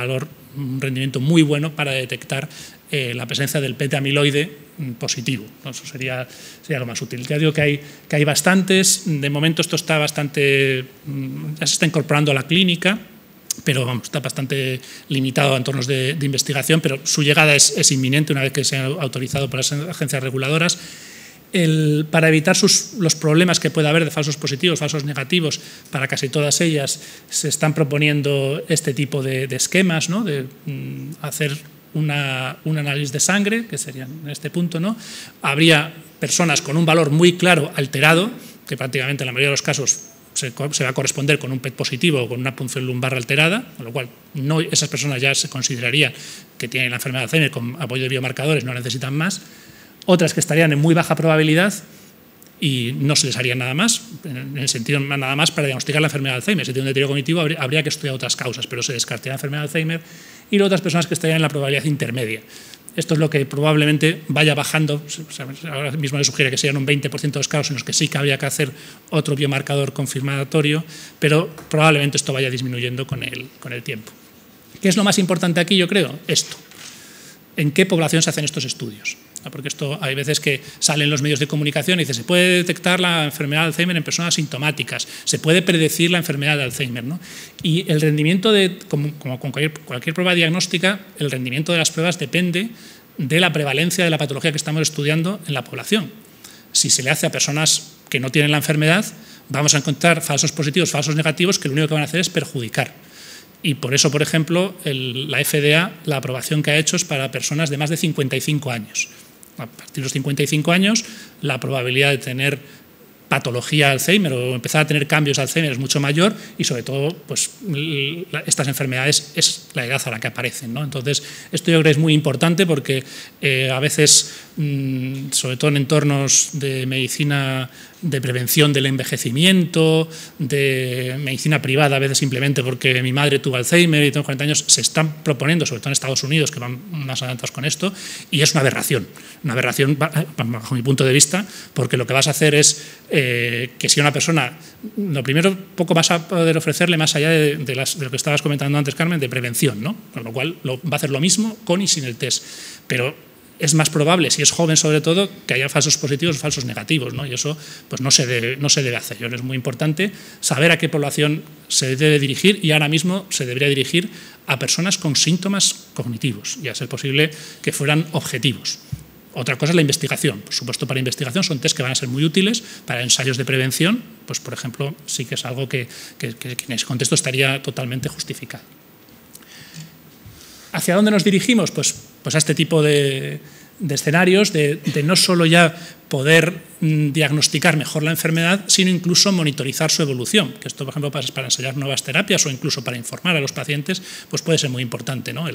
S6: rendimiento muy bueno para detectar la presencia del PET de amiloide positivo. Eso sería lo más útil. Ya digo que hay bastantes, de momento esto está bastante, ya se está incorporando a la clínica, pero vamos, está bastante limitado a entornos de investigación, pero su llegada es inminente una vez que sea autorizado por las agencias reguladoras. para evitar los problemas que pueda haber de falsos positivos, falsos negativos, para casi todas ellas se están proponiendo este tipo de esquemas, ¿no? De hacer un análisis de sangre, que sería en este punto, ¿no? Habría personas con un valor muy claro alterado, que prácticamente en la mayoría de los casos se va a corresponder con un PET positivo o con una punción lumbar alterada, con lo cual esas personas ya se consideraría que tienen la enfermedad de Alzheimer con apoyo de biomarcadores, no necesitan más. Otras que estarían en muy baja probabilidad y no se les haría nada más, en el sentido nada más para diagnosticar la enfermedad de Alzheimer. Si tiene un deterioro cognitivo habría que estudiar otras causas, pero se descartaría la enfermedad de Alzheimer. Y luego otras personas que estarían en la probabilidad intermedia. Esto es lo que probablemente vaya bajando. Ahora mismo le sugiere que sean un 20% de los casos en los que sí que habría que hacer otro biomarcador confirmatorio, pero probablemente esto vaya disminuyendo con el tiempo. ¿Qué es lo más importante aquí, yo creo? Esto. ¿En qué población se hacen estos estudios? Porque esto hay veces que salen los medios de comunicación y dice, se puede detectar la enfermedad de Alzheimer en personas sintomáticas, se puede predecir la enfermedad de Alzheimer, ¿no? Y el rendimiento, como con cualquier prueba diagnóstica, el rendimiento de las pruebas depende de la prevalencia de la patología que estamos estudiando en la población. Si se le hace a personas que no tienen la enfermedad, vamos a encontrar falsos positivos, falsos negativos, que lo único que van a hacer es perjudicar. Y por eso, por ejemplo, la FDA, la aprobación que ha hecho es para personas de más de 55 años. A partir de los 55 años, la probabilidad de tener patología Alzheimer o empezar a tener cambios de Alzheimer es mucho mayor y, sobre todo, pues, estas enfermedades es la edad a la que aparecen, ¿no? Entonces, esto yo creo que es muy importante porque a veces, sobre todo en entornos de medicina de prevención del envejecimiento, de medicina privada, a veces simplemente porque mi madre tuvo Alzheimer y tengo 40 años, se están proponiendo, sobre todo en Estados Unidos, que van más adelantados con esto, y es una aberración bajo mi punto de vista, porque lo que vas a hacer es que si una persona, lo primero, poco vas a poder ofrecerle más allá de lo que estabas comentando antes, Carmen, de prevención, ¿no? Con lo cual va a hacer lo mismo con y sin el test, pero es más probable, si es joven sobre todo, que haya falsos positivos o falsos negativos, ¿no? Y eso pues no se debe hacer. Es muy importante saber a qué población se debe dirigir, y ahora mismo se debería dirigir a personas con síntomas cognitivos y a ser posible que fueran objetivos. Otra cosa es la investigación. Por supuesto, para investigación son test que van a ser muy útiles. Para ensayos de prevención, pues por ejemplo, sí que es algo que en ese contexto estaría totalmente justificado. ¿Hacia dónde nos dirigimos? Pues a este tipo de escenarios, de no solo ya poder diagnosticar mejor la enfermedad, sino incluso monitorizar su evolución, que esto, por ejemplo, para ensayar nuevas terapias o incluso para informar a los pacientes, pues puede ser muy importante, ¿no?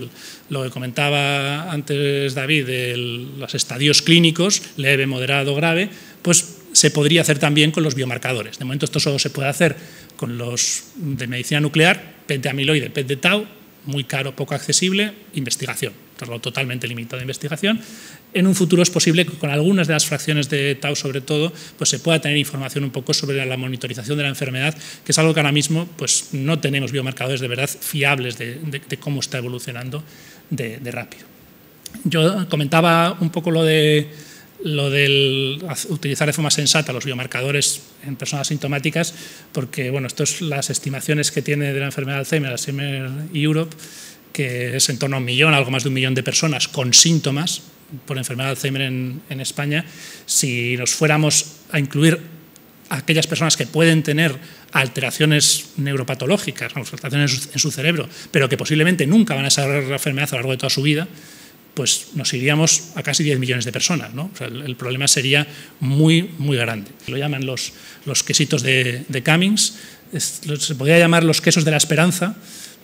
S6: Lo que comentaba antes David de los estadios clínicos, leve, moderado, grave, pues se podría hacer también con los biomarcadores. De momento esto solo se puede hacer con los de medicina nuclear, PET de amiloide, PET de tau, muy caro, poco accesible, investigación, totalmente limitado a investigación. En un futuro es posible que con algunas de las fracciones de tau, sobre todo, pues se pueda tener información un poco sobre la monitorización de la enfermedad, que es algo que ahora mismo pues no tenemos biomarcadores de verdad fiables de cómo está evolucionando de rápido. Yo comentaba un poco lo del utilizar de forma sensata los biomarcadores en personas sintomáticas, porque bueno, esto es las estimaciones que tiene de la enfermedad de Alzheimer, Alzheimer Europe, que es en torno a 1 millón, algo más de 1 millón de personas con síntomas por enfermedad de Alzheimer en España. Si nos fuéramos a incluir a aquellas personas que pueden tener alteraciones neuropatológicas, alteraciones en su cerebro, pero que posiblemente nunca van a desarrollar la enfermedad a lo largo de toda su vida, pues nos iríamos a casi 10 millones de personas, ¿no? O sea, el problema sería muy, muy grande. Lo llaman los quesitos de Cummings, se podría llamar los quesos de la esperanza,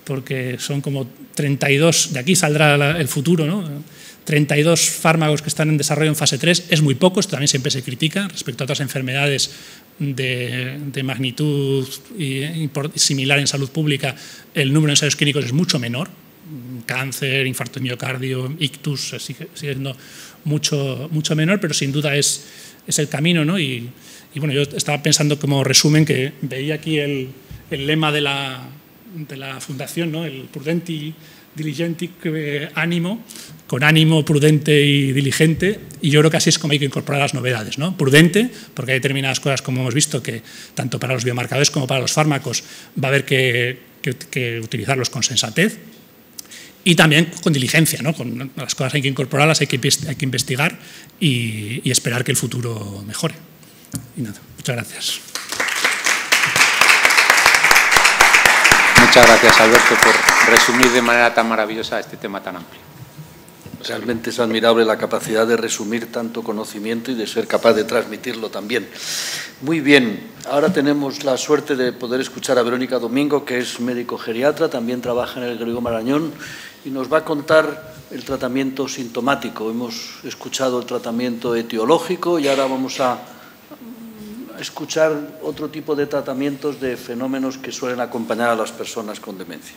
S6: porque son como 32, de aquí saldrá el futuro, ¿no? 32 fármacos que están en desarrollo en fase 3, es muy poco, esto también siempre se critica, respecto a otras enfermedades de magnitud similar en salud pública, el número de ensayos clínicos es mucho menor. Cáncer, infarto de miocardio, ictus, sigue siendo mucho menor, pero sin duda es el camino, ¿no? Y bueno, yo estaba pensando como resumen que veía aquí el lema de la fundación, ¿no? El prudenti diligenti ánimo, con ánimo prudente y diligente, y yo creo que así es como hay que incorporar las novedades, ¿no? Prudente, porque hay determinadas cosas, como hemos visto, que tanto para los biomarcadores como para los fármacos va a haber que utilizarlos con sensatez. y también con diligencia, ¿no? Con las cosas hay que incorporarlas, hay que investigar y esperar que el futuro mejore. Y nada, muchas gracias.
S2: Muchas gracias, Alberto, por resumir de manera tan maravillosa este tema tan amplio.
S3: Realmente es admirable la capacidad de resumir tanto conocimiento y de ser capaz de transmitirlo también. Muy bien, ahora tenemos la suerte de poder escuchar a Verónica Domingo, que es médico geriatra, también trabaja en el Gregorio Marañón y nos va a contar el tratamiento sintomático. Hemos escuchado el tratamiento etiológico y ahora vamos a escuchar otro tipo de tratamientos de fenómenos que suelen acompañar a las personas con demencia.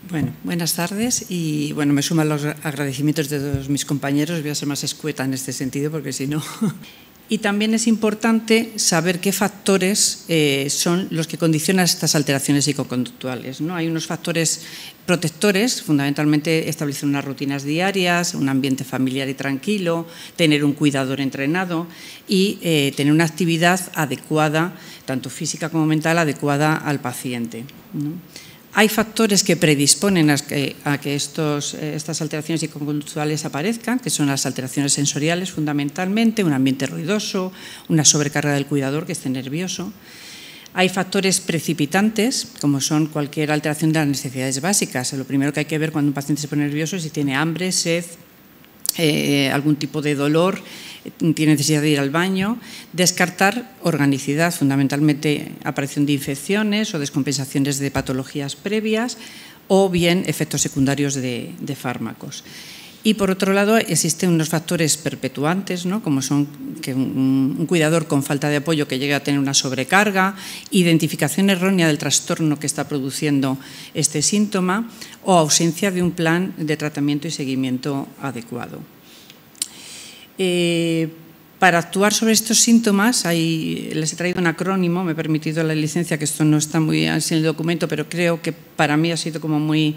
S7: Bueno, buenas tardes y bueno, me suman los agradecimientos de todos mis compañeros. Voy a ser más escueta en este sentido porque si no... Y también es importante saber qué factores son los que condicionan estas alteraciones psicoconductuales, ¿no? Hay unos factores protectores, fundamentalmente establecer unas rutinas diarias, un ambiente familiar y tranquilo, tener un cuidador entrenado y tener una actividad adecuada, tanto física como mental, adecuada al paciente, ¿no? Hay factores que predisponen a que estas alteraciones psicoconductuales aparezcan, que son las alteraciones sensoriales fundamentalmente, un ambiente ruidoso, una sobrecarga del cuidador que esté nervioso. Hay factores precipitantes, como son cualquier alteración de las necesidades básicas. Lo primero que hay que ver cuando un paciente se pone nervioso es si tiene hambre, sed, algún tipo de dolor, tiene necesidad de ir al baño. Descartar organicidad, fundamentalmente aparición de infecciones o descompensaciones de patologías previas o bien efectos secundarios de fármacos. Y por otro lado existen unos factores perpetuantes, ¿no? Como son que un cuidador con falta de apoyo que llegue a tener una sobrecarga, identificación errónea del trastorno que está produciendo este síntoma o ausencia de un plan de tratamiento y seguimiento adecuado. Para actuar sobre estos síntomas, les he traído un acrónimo, me he permitido la licencia, que esto no está muy así en el documento, pero creo que para mí ha sido como muy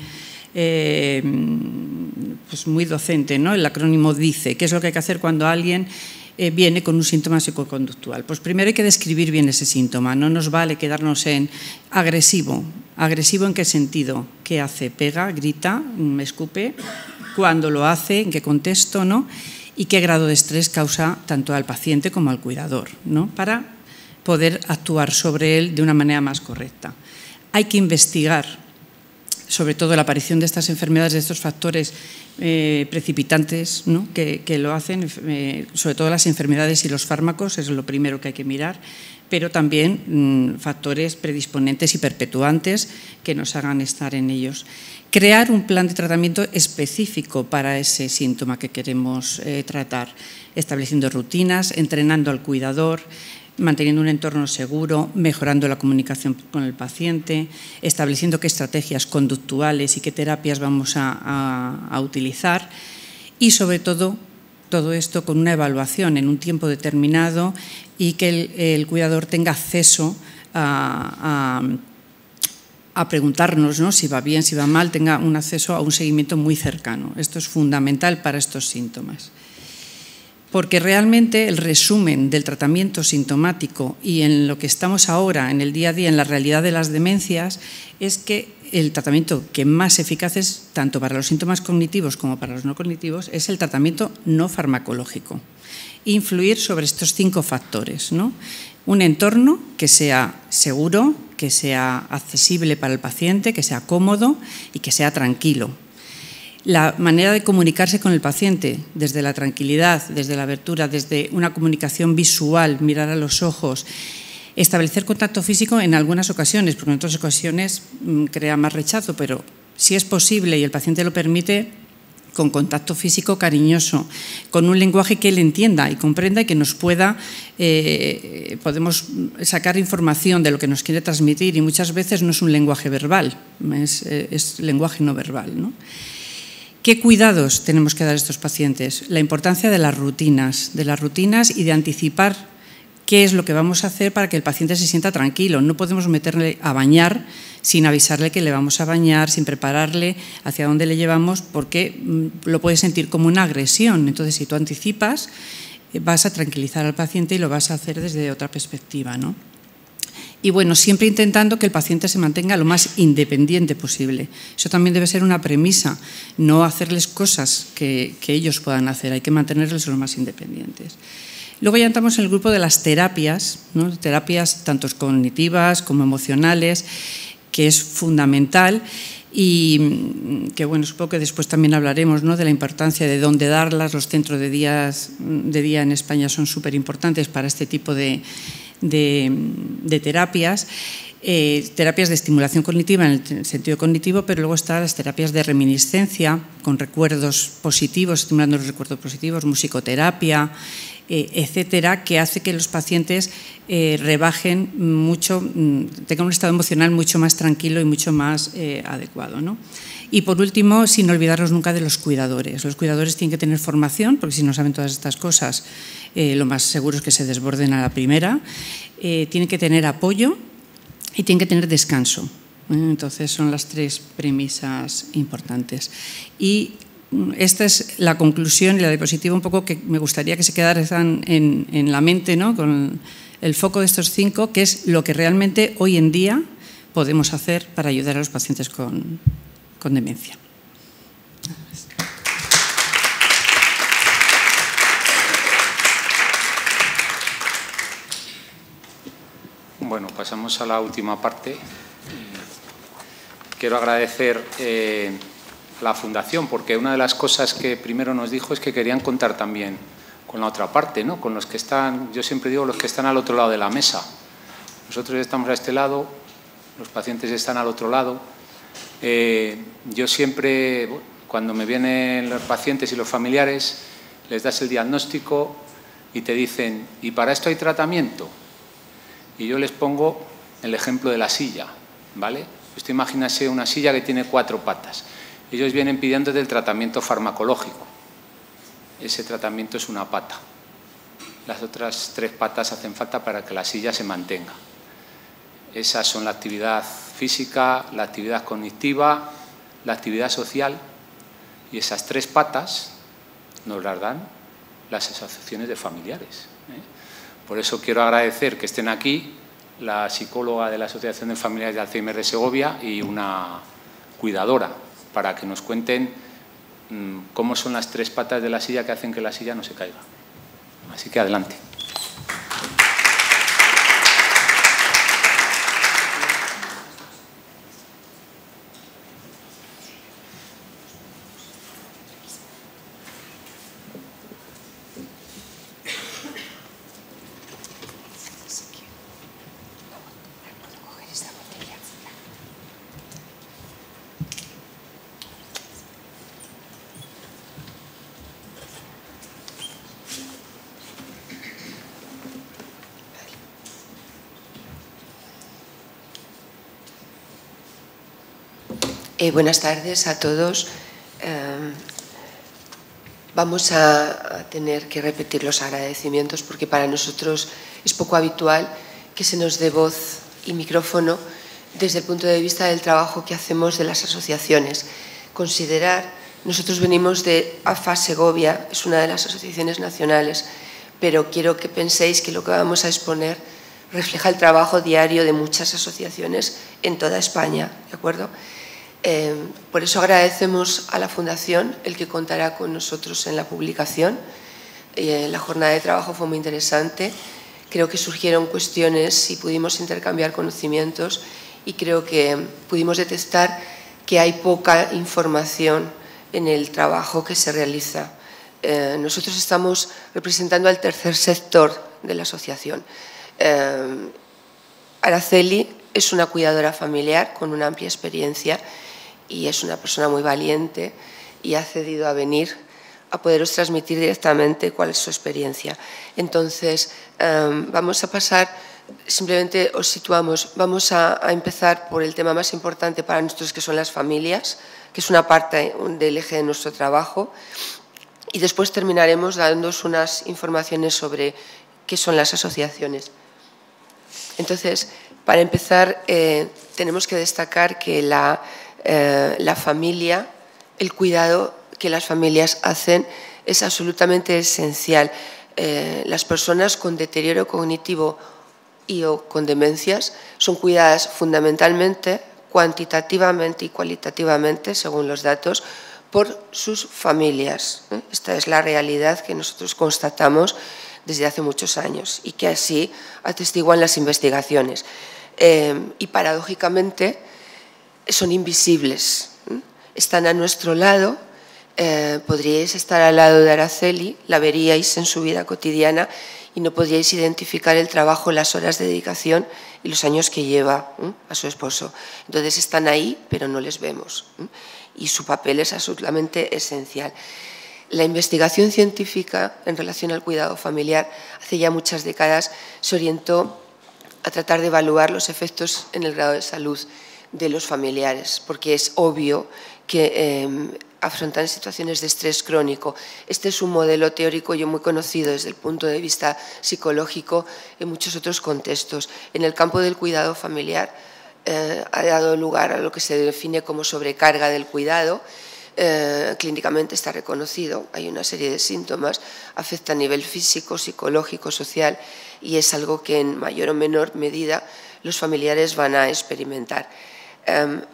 S7: docente, ¿no? El acrónimo dice qué es lo que hay que hacer cuando alguien viene con un síntoma psicoconductual. Pues primero hay que describir bien ese síntoma, no nos vale quedarnos en agresivo. ¿Agresivo en qué sentido? ¿Qué hace? ¿Pega? ¿Grita? ¿Escupe? ¿Cuándo lo hace? ¿En qué contexto? ¿No? Y qué grado de estrés causa tanto al paciente como al cuidador, ¿no? Para poder actuar sobre él de una manera más correcta. Hay que investigar sobre todo la aparición de estas enfermedades, de estos factores precipitantes, ¿no? que lo hacen, sobre todo las enfermedades y los fármacos, es lo primero que hay que mirar, pero también factores predisponentes y perpetuantes que nos hagan estar en ellos. Crear un plan de tratamiento específico para ese síntoma que queremos tratar, estableciendo rutinas, entrenando al cuidador, manteniendo un entorno seguro, mejorando la comunicación con el paciente, estableciendo qué estrategias conductuales y qué terapias vamos a utilizar y, sobre todo esto con una evaluación en un tiempo determinado y que el cuidador tenga acceso a preguntarnos, ¿no? Si va bien, si va mal, tenga un acceso a un seguimiento muy cercano. Esto es fundamental para estos síntomas. Porque realmente el resumen del tratamiento sintomático y en lo que estamos ahora, en el día a día, en la realidad de las demencias, es que el tratamiento que más eficaz es, tanto para los síntomas cognitivos como para los no cognitivos, es el tratamiento no farmacológico. Influir sobre estos 5 factores, ¿no? Un entorno que sea seguro, que sea accesible para el paciente, que sea cómodo y que sea tranquilo. La manera de comunicarse con el paciente, desde la tranquilidad, desde la abertura, desde una comunicación visual, mirar a los ojos, establecer contacto físico en algunas ocasiones, porque en otras ocasiones crea más rechazo, pero si es posible y el paciente lo permite, con contacto físico cariñoso, con un lenguaje que él entienda y comprenda y que nos pueda, podemos sacar información de lo que nos quiere transmitir y muchas veces no es un lenguaje verbal, es lenguaje no verbal, ¿no? ¿Qué cuidados tenemos que dar a estos pacientes? La importancia de las rutinas y de anticipar qué es lo que vamos a hacer para que el paciente se sienta tranquilo. No podemos meterle a bañar sin avisarle que le vamos a bañar, sin prepararle hacia dónde le llevamos, porque lo puede sentir como una agresión. Entonces, si tú anticipas, vas a tranquilizar al paciente y lo vas a hacer desde otra perspectiva, ¿no? Y bueno, siempre intentando que el paciente se mantenga lo más independiente posible. Eso también debe ser una premisa, no hacerles cosas que ellos puedan hacer, hay que mantenerlos lo más independientes. Luego ya entramos en el grupo de las terapias, ¿no? Terapias tanto cognitivas como emocionales, que es fundamental y que bueno, supongo que después también hablaremos, ¿no?, de la importancia de dónde darlas. Los centros de día en España son súper importantes para este tipo de terapias. Terapias de estimulación cognitiva en el sentido cognitivo, pero luego están las terapias de reminiscencia con recuerdos positivos, estimulando los recuerdos positivos, musicoterapia, etcétera, que hace que los pacientes rebajen mucho, tengan un estado emocional mucho más tranquilo y mucho más adecuado, ¿no? Y por último, sin olvidarnos nunca de los cuidadores. Los cuidadores tienen que tener formación, porque si no saben todas estas cosas, lo más seguro es que se desborden a la primera. Tienen que tener apoyo y tienen que tener descanso. Entonces son las tres premisas importantes. Y esta es la conclusión y la diapositiva un poco que me gustaría que se quedaran en la mente, ¿no?, con el foco de estos 5, que es lo que realmente hoy en día podemos hacer para ayudar a los pacientes con demencia.
S2: Bueno, pasamos a la última parte. Quiero agradecer a la Fundación, porque una de las cosas que primero nos dijo es que querían contar también con la otra parte, ¿no?, con los que están, yo siempre digo, los que están al otro lado de la mesa. Nosotros estamos a este lado, los pacientes están al otro lado. Yo siempre, cuando me vienen los pacientes y los familiares, les das el diagnóstico y te dicen, ¿y para esto hay tratamiento? Y yo les pongo el ejemplo de la silla, ¿vale? Usted imagínese una silla que tiene 4 patas. Ellos vienen pidiendo del tratamiento farmacológico. Ese tratamiento es una pata. Las otras 3 patas hacen falta para que la silla se mantenga. Esas son la actividad física, la actividad cognitiva, la actividad social, y esas 3 patas nos las dan las asociaciones de familiares. Por eso quiero agradecer que estén aquí la psicóloga de la Asociación de Familiares de Alzheimer de Segovia y una cuidadora, para que nos cuenten cómo son las 3 patas de la silla que hacen que la silla no se caiga. Así que adelante.
S8: Buenas tardes a todos. Vamos a tener que repetir los agradecimientos porque para nosotros es poco habitual que se nos dé voz y micrófono desde el punto de vista del trabajo que hacemos de las asociaciones. Nosotros venimos de AFA Segovia, es una de las asociaciones nacionales, pero quiero que penséis que lo que vamos a exponer refleja el trabajo diario de muchas asociaciones en toda España, ¿de acuerdo? Por eso agradecemos a la Fundación el que contará con nosotros en la publicación. La jornada de trabajo fue muy interesante. Creo que surgieron cuestiones y pudimos intercambiar conocimientos y creo que pudimos detectar que hay poca información en el trabajo que se realiza. Nosotros estamos representando al tercer sector de la asociación. Araceli es una cuidadora familiar con una amplia experiencia y es una persona muy valiente y ha cedido a venir a poderos transmitir directamente cuál es su experiencia. Entonces, vamos a pasar, simplemente os situamos, vamos a empezar por el tema más importante para nosotros, que son las familias, que es una parte del eje de nuestro trabajo, y después terminaremos dándoos unas informaciones sobre qué son las asociaciones. Entonces, para empezar, tenemos que destacar que la familia, el cuidado que las familias hacen es absolutamente esencial. Las personas con deterioro cognitivo y o con demencias son cuidadas fundamentalmente, cuantitativamente y cualitativamente, según los datos, por sus familias. Esta es la realidad que nosotros constatamos desde hace muchos años y que así atestiguan las investigaciones. Y paradójicamente son invisibles, están a nuestro lado. Podríais estar al lado de Araceli, la veríais en su vida cotidiana y no podríais identificar el trabajo, las horas de dedicación y los años que lleva a su esposo. Entonces están ahí, pero no les vemos. Y su papel es absolutamente esencial. La investigación científica en relación al cuidado familiar hace ya muchas décadas se orientó a tratar de evaluar los efectos en el grado de salud de los familiares, porque es obvio que afrontan situaciones de estrés crónico. Este es un modelo teórico muy conocido desde el punto de vista psicológico en muchos otros contextos. En el campo del cuidado familiar ha dado lugar a lo que se define como sobrecarga del cuidado. Clínicamente está reconocido, hay una serie de síntomas, afecta a nivel físico, psicológico, social y es algo que en mayor o menor medida los familiares van a experimentar.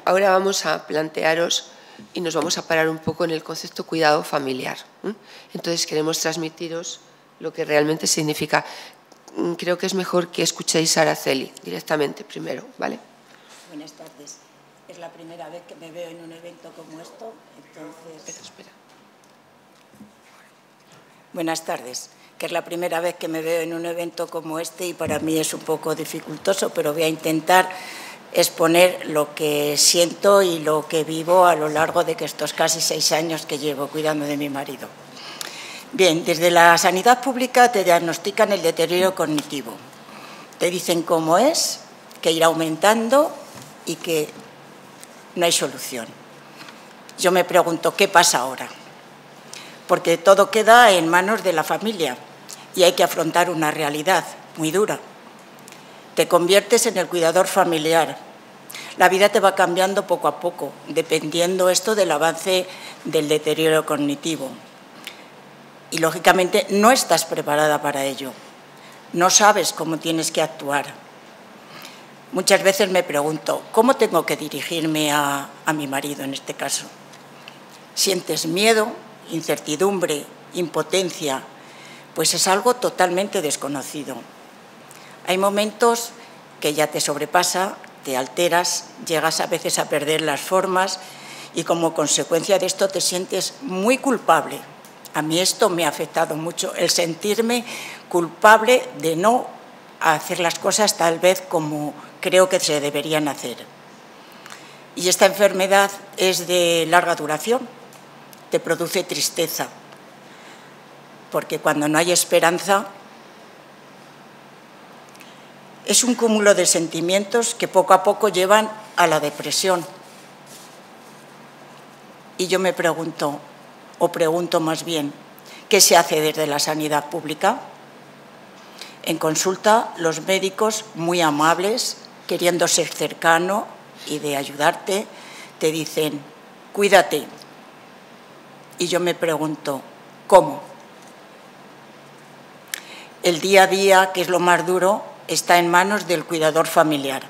S8: Ahora vamos a plantearos y nos vamos a parar un poco en el concepto cuidado familiar. Entonces queremos transmitiros lo que realmente significa. Creo que es mejor que escuchéis a Araceli directamente primero, ¿vale?
S9: Buenas tardes. Es la primera vez que me veo en un evento como esto, entonces... Espera. Buenas tardes. Que es la primera vez que me veo en un evento como este y para mí es un poco dificultoso, pero voy a intentar exponer lo que siento y lo que vivo a lo largo de estos casi 6 años que llevo cuidando de mi marido. Bien, desde la sanidad pública te diagnostican el deterioro cognitivo. Te dicen cómo es, que irá aumentando y que no hay solución. Yo me pregunto, ¿qué pasa ahora? Porque todo queda en manos de la familia y hay que afrontar una realidad muy dura. Te conviertes en el cuidador familiar. La vida te va cambiando poco a poco, dependiendo esto del avance del deterioro cognitivo. Y, lógicamente, no estás preparada para ello. No sabes cómo tienes que actuar. Muchas veces me pregunto, ¿cómo tengo que dirigirme a mi marido en este caso? Sientes miedo, incertidumbre, impotencia, pues es algo totalmente desconocido. Hay momentos que ya te sobrepasa, te alteras, llegas a veces a perder las formas y como consecuencia de esto te sientes muy culpable. A mí esto me ha afectado mucho, el sentirme culpable de no hacer las cosas tal vez como creo que se deberían hacer. Y esta enfermedad es de larga duración, te produce tristeza, porque cuando no hay esperanza es un cúmulo de sentimientos que poco a poco llevan a la depresión. Y yo me pregunto, o pregunto más bien, ¿qué se hace desde la sanidad pública? En consulta, los médicos, muy amables, queriendo ser cercano y de ayudarte, te dicen, cuídate. Y yo me pregunto, ¿cómo? El día a día, que es lo más duro, está en manos del cuidador familiar.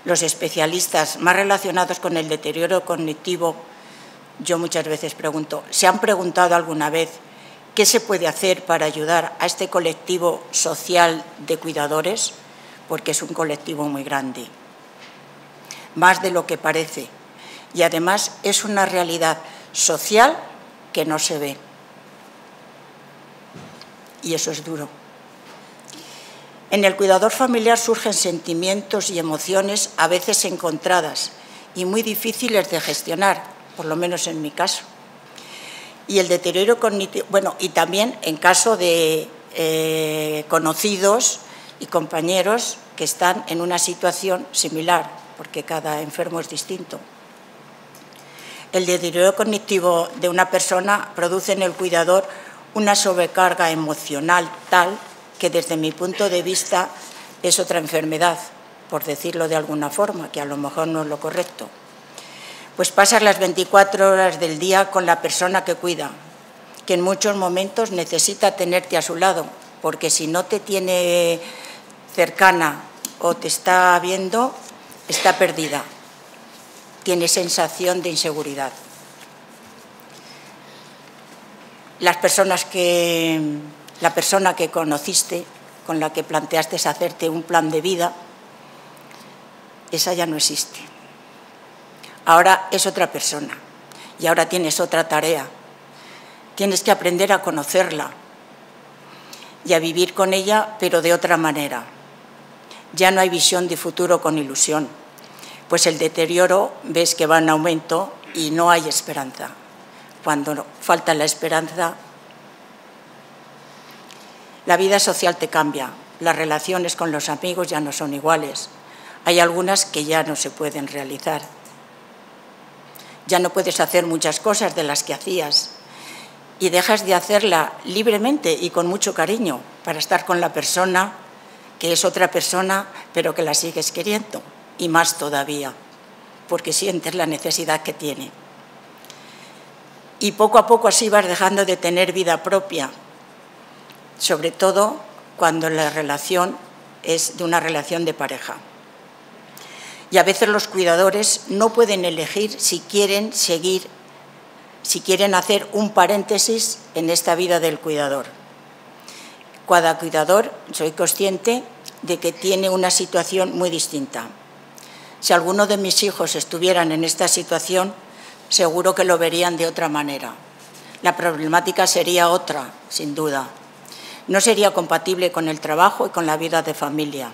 S9: Los especialistas más relacionados con el deterioro cognitivo, yo muchas veces pregunto, ¿se han preguntado alguna vez qué se puede hacer para ayudar a este colectivo social de cuidadores? Porque es un colectivo muy grande, más de lo que parece. Y además es una realidad social que no se ve. Y eso es duro. En el cuidador familiar surgen sentimientos y emociones a veces encontradas y muy difíciles de gestionar, por lo menos en mi caso. Y el deterioro cognitivo, bueno, y también en caso de conocidos y compañeros que están en una situación similar, porque cada enfermo es distinto. El deterioro cognitivo de una persona produce en el cuidador una sobrecarga emocional tal que desde mi punto de vista es otra enfermedad, por decirlo de alguna forma, que a lo mejor no es lo correcto. Pues pasas las 24 horas del día con la persona que cuida, que en muchos momentos necesita tenerte a su lado, porque si no te tiene cercana o te está viendo, está perdida. Tiene sensación de inseguridad. La persona que conociste, con la que planteaste hacerte un plan de vida, esa ya no existe. Ahora es otra persona y ahora tienes otra tarea. Tienes que aprender a conocerla y a vivir con ella, pero de otra manera. Ya no hay visión de futuro con ilusión, pues el deterioro ves que va en aumento y no hay esperanza. Cuando falta la esperanza, la vida social te cambia, las relaciones con los amigos ya no son iguales. Hay algunas que ya no se pueden realizar. Ya no puedes hacer muchas cosas de las que hacías y dejas de hacerla libremente y con mucho cariño para estar con la persona que es otra persona, pero que la sigues queriendo, y más todavía, porque sientes la necesidad que tiene. Y poco a poco así vas dejando de tener vida propia, sobre todo cuando la relación es de una relación de pareja. Y a veces los cuidadores no pueden elegir si quieren seguir, si quieren hacer un paréntesis en esta vida del cuidador. Cada cuidador, soy consciente de que tiene una situación muy distinta. Si alguno de mis hijos estuvieran en esta situación, seguro que lo verían de otra manera. La problemática sería otra, sin duda. No sería compatible con el trabajo y con la vida de familia.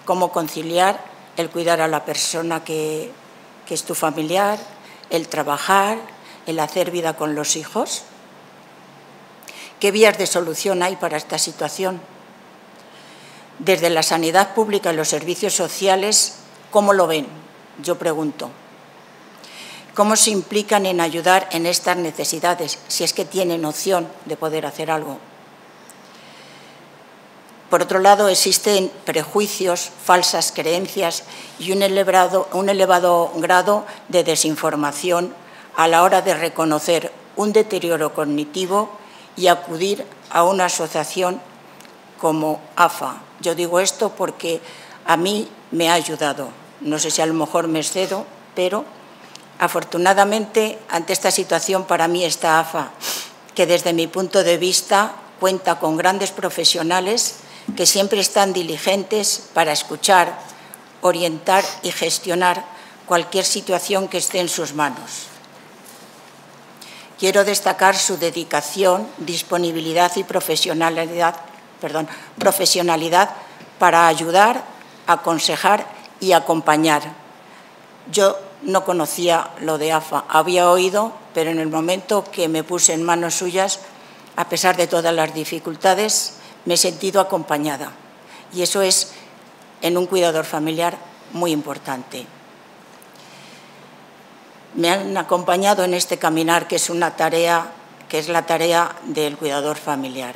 S9: ¿Cómo conciliar el cuidar a la persona que es tu familiar, el trabajar, el hacer vida con los hijos? ¿Qué vías de solución hay para esta situación? Desde la sanidad pública y los servicios sociales, ¿cómo lo ven? Yo pregunto. ¿Cómo se implican en ayudar en estas necesidades, si es que tienen opción de poder hacer algo? Por otro lado, existen prejuicios, falsas creencias y un elevado grado de desinformación a la hora de reconocer un deterioro cognitivo y acudir a una asociación como AFA. Yo digo esto porque a mí me ha ayudado. No sé si a lo mejor me excedo, pero afortunadamente ante esta situación para mí está AFA, que desde mi punto de vista cuenta con grandes profesionales que siempre están diligentes para escuchar, orientar y gestionar cualquier situación que esté en sus manos. Quiero destacar su dedicación, disponibilidad y profesionalidad para ayudar, aconsejar y acompañar. Yo no conocía lo de AFA, había oído, pero en el momento que me puse en manos suyas, a pesar de todas las dificultades, me he sentido acompañada. Y eso es, en un cuidador familiar, muy importante. Me han acompañado en este caminar, que es una tarea, que es la tarea del cuidador familiar.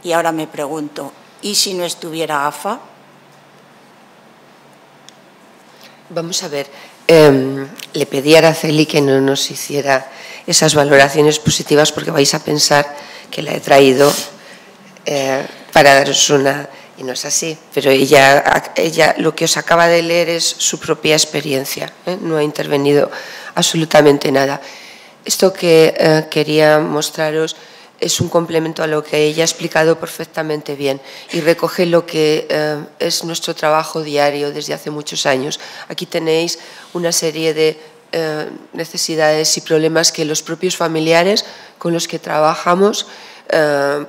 S9: Y ahora me pregunto, ¿y si no estuviera AFA?
S8: Vamos a ver, le pedí a Araceli que no nos hiciera esas valoraciones positivas porque vais a pensar que la he traído para daros una... Y no es así, pero ella lo que os acaba de leer es su propia experiencia, no ha intervenido absolutamente nada. Esto que quería mostraros es un complemento a lo que ella ha explicado perfectamente bien y recoge lo que es nuestro trabajo diario desde hace muchos años. Aquí tenéis una serie de necesidades y problemas que los propios familiares con los que trabajamos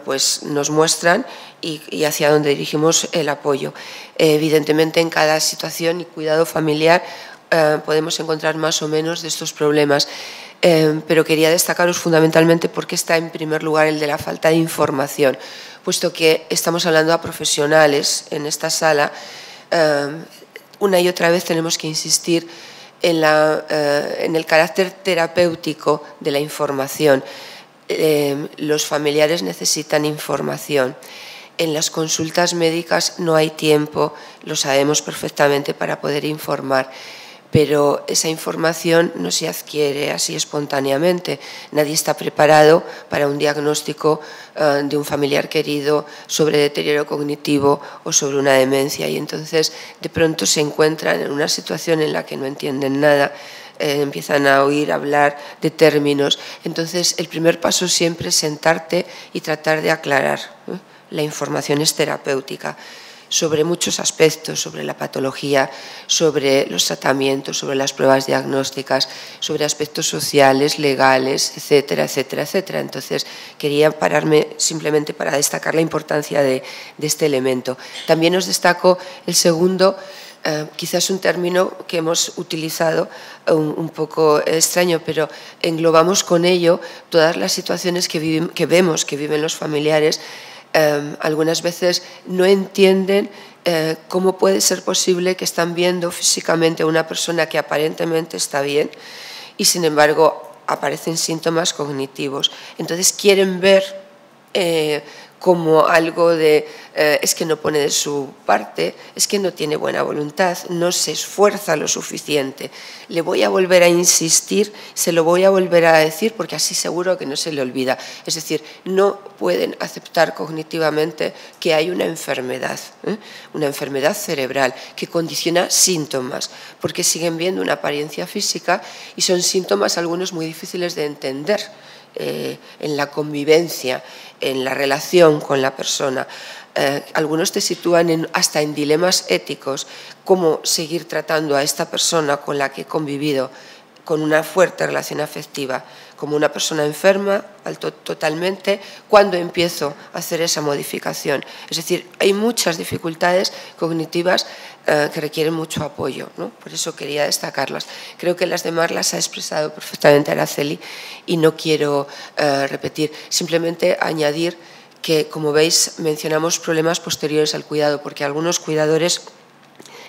S8: pues nos muestran y hacia dónde dirigimos el apoyo. Evidentemente, en cada situación y cuidado familiar podemos encontrar más o menos de estos problemas, pero quería destacaros fundamentalmente porque está en primer lugar el de la falta de información, puesto que estamos hablando a profesionales en esta sala. Una y otra vez tenemos que insistir en el carácter terapéutico de la información. Los familiares necesitan información. En las consultas médicas no hay tiempo, lo sabemos perfectamente, para poder informar, pero esa información no se adquiere así espontáneamente. Nadie está preparado para un diagnóstico de un familiar querido sobre deterioro cognitivo o sobre una demencia, y entonces de pronto se encuentran en una situación en la que no entienden nada, empiezan a oír hablar de términos. Entonces el primer paso siempre es sentarte y tratar de aclarar. La información es terapéutica sobre muchos aspectos, sobre la patología, sobre los tratamientos, sobre las pruebas diagnósticas, sobre aspectos sociales, legales, etcétera, etcétera, etcétera. Entonces, quería pararme simplemente para destacar la importancia de este elemento. También os destaco el segundo, quizás un término que hemos utilizado un poco extraño, pero englobamos con ello todas las situaciones que vemos que viven los familiares. Algunas veces no entienden cómo puede ser posible que están viendo físicamente a una persona que aparentemente está bien y sin embargo aparecen síntomas cognitivos. Entonces quieren ver como algo de es que no pone de su parte, es que no tiene buena voluntad, no se esfuerza lo suficiente. Le voy a volver a insistir, se lo voy a volver a decir porque así seguro que no se le olvida. Es decir, no pueden aceptar cognitivamente que hay una enfermedad cerebral que condiciona síntomas, porque siguen viendo una apariencia física y son síntomas algunos muy difíciles de entender en la convivencia, en la relación con la persona. Algunos te sitúan hasta en dilemas éticos, cómo seguir tratando a esta persona con la que he convivido con una fuerte relación afectiva, como una persona enferma totalmente, cuando empiezo a hacer esa modificación. Es decir, hay muchas dificultades cognitivas que requieren mucho apoyo, ¿no? Por eso quería destacarlas. Creo que las demás las ha expresado perfectamente Araceli y no quiero repetir, simplemente añadir que, como veis, mencionamos problemas posteriores al cuidado, porque algunos cuidadores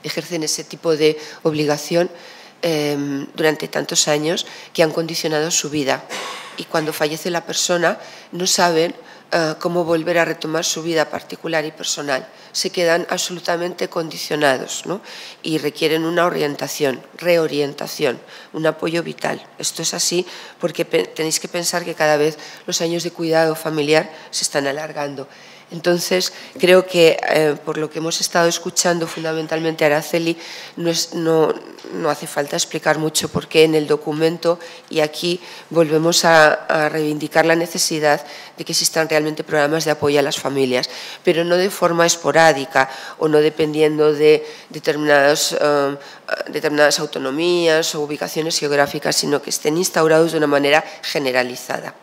S8: ejercen ese tipo de obligación durante tantos años que han condicionado su vida, y cuando fallece la persona no saben cómo volver a retomar su vida particular y personal. Se quedan absolutamente condicionados, ¿no? Y requieren una orientación, reorientación, un apoyo vital. Esto es así porque tenéis que pensar que cada vez los años de cuidado familiar se están alargando. Entonces, creo que por lo que hemos estado escuchando fundamentalmente a Araceli, no hace falta explicar mucho porque en el documento, y aquí volvemos a reivindicar la necesidad de que existan realmente programas de apoyo a las familias, pero no de forma esporádica o no dependiendo de determinadas autonomías o ubicaciones geográficas, sino que estén instaurados de una manera generalizada.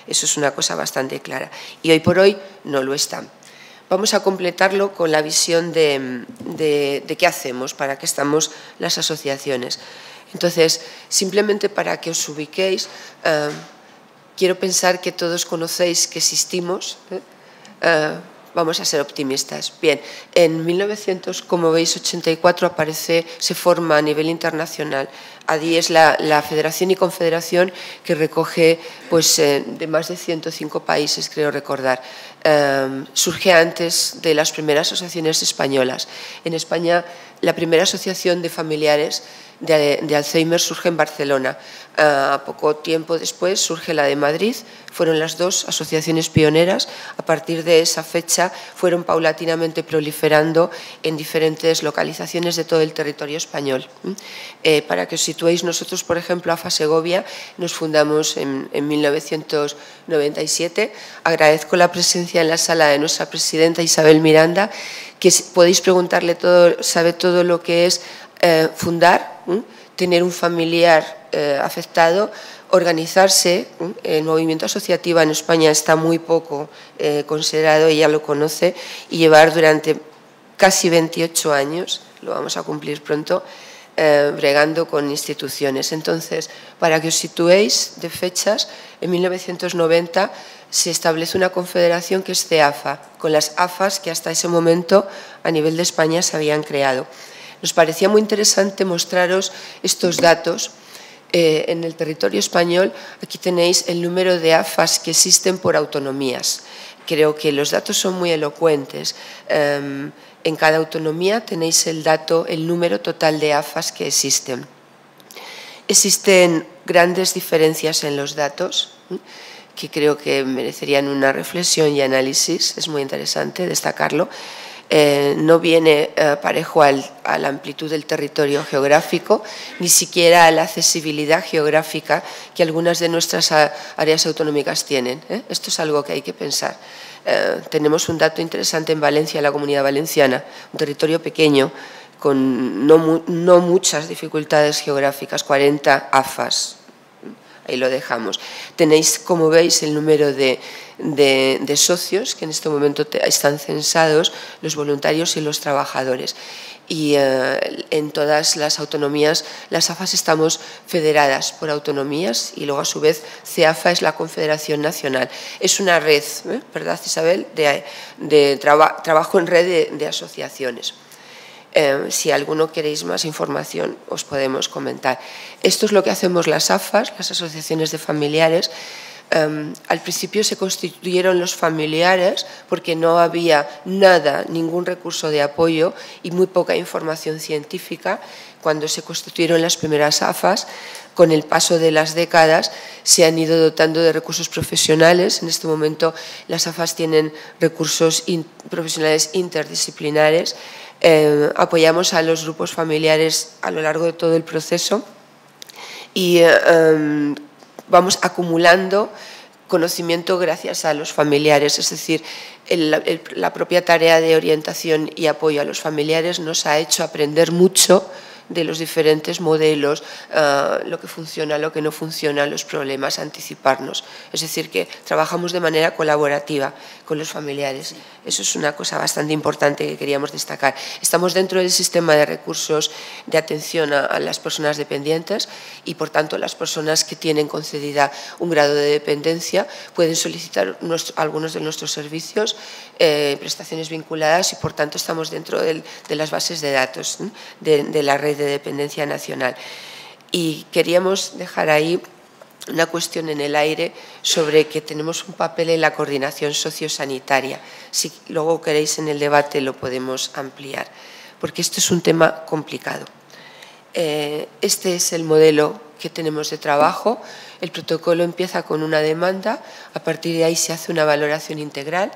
S8: Eso es una cosa bastante clara. Y hoy por hoy no lo está. Vamos a completarlo con la visión de qué hacemos, para qué estamos las asociaciones. Entonces, simplemente para que os ubiquéis, quiero pensar que todos conocéis que existimos. Vamos a ser optimistas. Bien, en 1984 se forma a nivel internacional. ADI es la federación y confederación que recoge pues, de más de 105 países, creo recordar. Surge antes de las primeras asociaciones españolas. En España, la primera asociación de familiares de Alzheimer surge en Barcelona. Poco tiempo después surge la de Madrid. Fueron las dos asociaciones pioneras. A partir de esa fecha fueron paulatinamente proliferando en diferentes localizaciones de todo el territorio español. Para que os situéis, nosotros, por ejemplo, AFA Segovia nos fundamos en 1997. Agradezco la presencia en la sala de nuestra presidenta Isabel Miranda, que podéis preguntarle todo, sabe todo lo que es fundar, tener un familiar afectado, organizarse. El movimiento asociativo en España está muy poco considerado, ella lo conoce, y llevar durante casi 28 años, lo vamos a cumplir pronto, bregando con instituciones. Entonces, para que os situéis de fechas, en 1990 se establece una confederación que es CEAFA, con las AFAs que hasta ese momento a nivel de España se habían creado. Nos parecía muy interesante mostraros estos datos. En el territorio español, aquí tenéis el número de AFAs que existen por autonomías. Creo que los datos son muy elocuentes. En cada autonomía tenéis el número total de AFAs que existen. Existen grandes diferencias en los datos que creo que merecerían una reflexión y análisis, es muy interesante destacarlo. No viene parejo a la amplitud del territorio geográfico, ni siquiera a la accesibilidad geográfica que algunas de nuestras áreas autonómicas tienen. Esto es algo que hay que pensar. Tenemos un dato interesante en Valencia, la Comunidad Valenciana, un territorio pequeño, con no muchas dificultades geográficas, 40 AFAs. Ahí lo dejamos. Tenéis, como veis, el número de socios que en este momento están censados, los voluntarios y los trabajadores. Y en todas las autonomías, las AFAs estamos federadas por autonomías y luego a su vez CEAFA es la Confederación Nacional. Es una red, ¿verdad, Isabel?, de trabajo en red de asociaciones. Si alguno queréis más información, os podemos comentar. Esto es lo que hacemos las AFAs, las asociaciones de familiares. Al principio se constituyeron los familiares porque no había nada, ningún recurso de apoyo y muy poca información científica. Cuando se constituyeron las primeras AFAs, con el paso de las décadas se han ido dotando de recursos profesionales. En este momento las AFAs tienen recursos profesionales interdisciplinares. Apoyamos a los grupos familiares a lo largo de todo el proceso y vamos acumulando conocimiento gracias a los familiares, es decir, la propia tarea de orientación y apoyo a los familiares nos ha hecho aprender mucho de los diferentes modelos, lo que funciona, lo que no funciona, los problemas, anticiparnos. Es decir, que trabajamos de manera colaborativa con los familiares. Eso es una cosa bastante importante que queríamos destacar. Estamos dentro del sistema de recursos de atención a las personas dependientes y, por tanto, las personas que tienen concedida un grado de dependencia pueden solicitar algunos de nuestros servicios, prestaciones vinculadas y, por tanto, estamos dentro de las bases de datos de la red de dependencia nacional. Y queríamos dejar ahí una cuestión en el aire sobre que tenemos un papel en la coordinación sociosanitaria. Si luego queréis en el debate lo podemos ampliar, porque esto es un tema complicado. Este es el modelo que tenemos de trabajo. El protocolo empieza con una demanda, a partir de ahí se hace una valoración integral.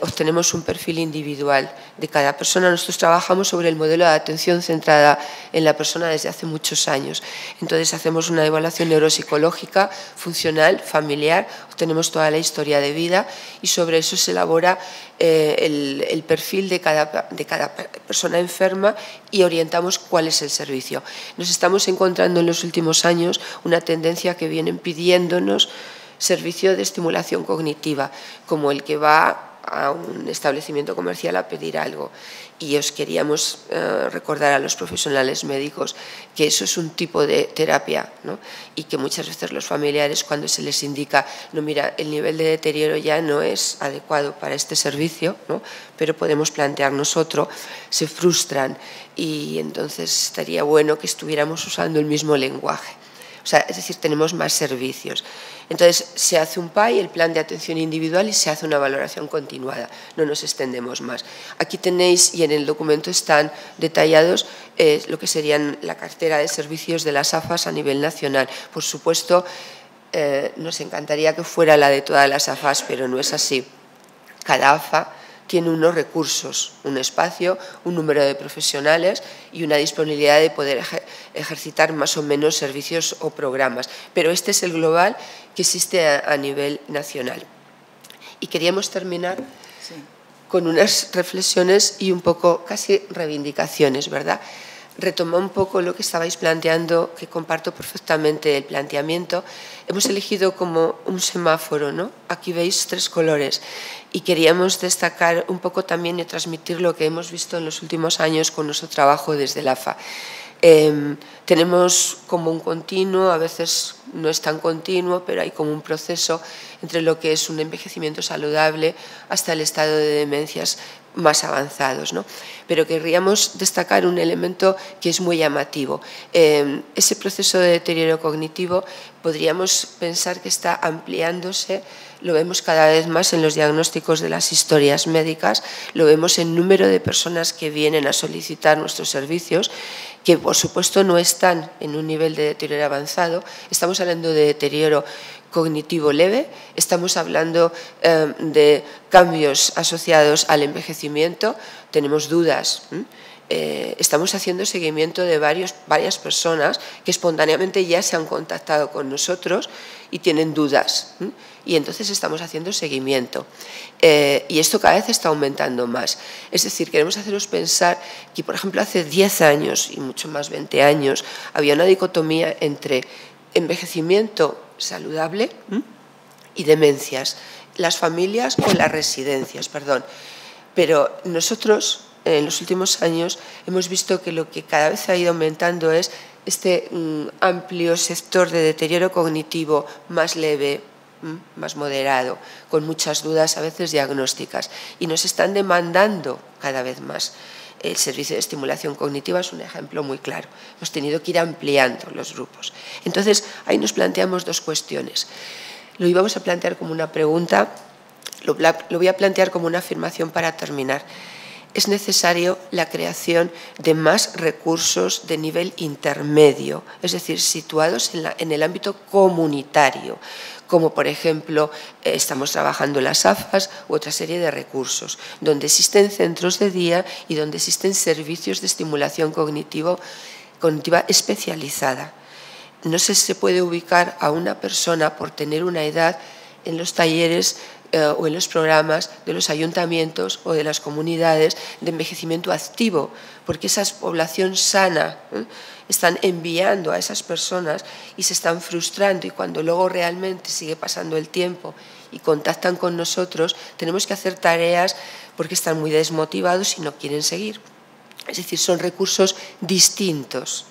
S8: Obtenemos un perfil individual de cada persona. Nosotros trabajamos sobre el modelo de atención centrada en la persona desde hace muchos años. Entonces hacemos una evaluación neuropsicológica, funcional, familiar, obtenemos toda la historia de vida y sobre eso se elabora el perfil de cada persona enferma y orientamos cuál es el servicio. Nos estamos encontrando en los últimos años una tendencia que vienen pidiéndonos servicio de estimulación cognitiva, como el que va a un establecimiento comercial a pedir algo. Y os queríamos recordar a los profesionales médicos que eso es un tipo de terapia, ¿no? Y que muchas veces los familiares, cuando se les indica, no, mira, el nivel de deterioro ya no es adecuado para este servicio, ¿no?, pero podemos plantearnos otro, se frustran y entonces estaría bueno que estuviéramos usando el mismo lenguaje. O sea, es decir, tenemos más servicios. Entonces, se hace un PAI, el plan de atención individual, y se hace una valoración continuada. No nos extendemos más. Aquí tenéis, y en el documento están detallados, lo que serían la cartera de servicios de las AFAs a nivel nacional. Por supuesto, nos encantaría que fuera la de todas las AFAs, pero no es así. Cada AFA tiene unos recursos, un espacio, un número de profesionales y una disponibilidad de poder ejercitar más o menos servicios o programas. Pero este es el global que existe a nivel nacional. Y queríamos terminar con unas reflexiones y un poco casi reivindicaciones, ¿verdad? Retomó un poco lo que estabais planteando, que comparto perfectamente el planteamiento. Hemos elegido como un semáforo, ¿no? Aquí veis 3 colores y queríamos destacar un poco también y transmitir lo que hemos visto en los últimos años con nuestro trabajo desde el AFA. Tenemos como un continuo, a veces no es tan continuo, pero hay como un proceso entre lo que es un envejecimiento saludable hasta el estado de demencias más avanzados, ¿no? Pero querríamos destacar un elemento que es muy llamativo. Ese proceso de deterioro cognitivo podríamos pensar que está ampliándose, lo vemos cada vez más en los diagnósticos de las historias médicas, lo vemos en número de personas que vienen a solicitar nuestros servicios que por supuesto no están en un nivel de deterioro avanzado. Estamos hablando de deterioro cognitivo leve, estamos hablando de cambios asociados al envejecimiento, tenemos dudas. Estamos haciendo seguimiento de varias personas que espontáneamente ya se han contactado con nosotros y tienen dudas. Y entonces estamos haciendo seguimiento. Y esto cada vez está aumentando más. Es decir, queremos haceros pensar que, por ejemplo, hace 10 años y mucho más 20 años había una dicotomía entre envejecimiento saludable y demencias. Las familias o las residencias, perdón. Pero nosotros, en los últimos años, hemos visto que lo que cada vez ha ido aumentando es este amplio sector de deterioro cognitivo más leve, más moderado, con muchas dudas a veces diagnósticas, y nos están demandando cada vez más. El servicio de estimulación cognitiva es un ejemplo muy claro. Hemos tenido que ir ampliando los grupos. Entonces, ahí nos planteamos dos cuestiones. Lo íbamos a plantear como una pregunta, lo voy a plantear como una afirmación para terminar. Es necesario la creación de más recursos de nivel intermedio, es decir, situados en el ámbito comunitario, como por ejemplo estamos trabajando en las AFAS u otra serie de recursos, donde existen centros de día y donde existen servicios de estimulación cognitiva especializada. No se puede ubicar a una persona por tener una edad en los talleres o en los programas de los ayuntamientos o de las comunidades de envejecimiento activo, porque esa población sana están enviando a esas personas y se están frustrando, y cuando luego realmente sigue pasando el tiempo y contactan con nosotros, tenemos que hacer tareas porque están muy desmotivados y no quieren seguir. Es decir, son recursos distintos.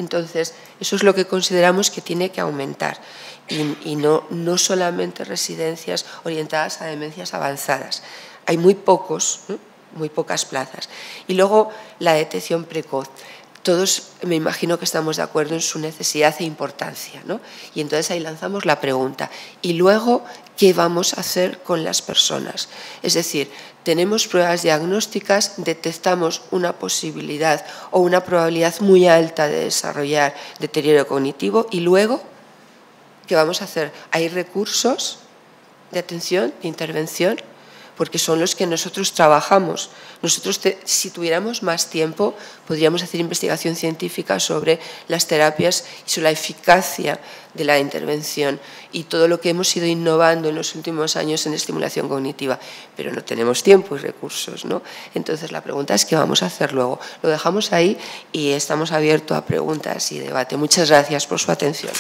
S8: Entonces, eso es lo que consideramos que tiene que aumentar. Y no solamente residencias orientadas a demencias avanzadas. Hay muy pocas plazas. Y luego la detección precoz. Todos me imagino que estamos de acuerdo en su necesidad e importancia, ¿no? Y entonces ahí lanzamos la pregunta. Y luego, ¿qué vamos a hacer con las personas? Es decir, tenemos pruebas diagnósticas, detectamos una posibilidad o una probabilidad muy alta de desarrollar deterioro cognitivo, y luego, ¿qué vamos a hacer? Hay recursos de atención, de intervención, porque son los que nosotros trabajamos. Nosotros, si tuviéramos más tiempo, podríamos hacer investigación científica sobre las terapias y sobre la eficacia de la intervención y todo lo que hemos ido innovando en los últimos años en estimulación cognitiva, pero no tenemos tiempo y recursos, ¿no? Entonces la pregunta es ¿qué vamos a hacer luego? Lo dejamos ahí y estamos abiertos a preguntas y debate. Muchas gracias por su atención.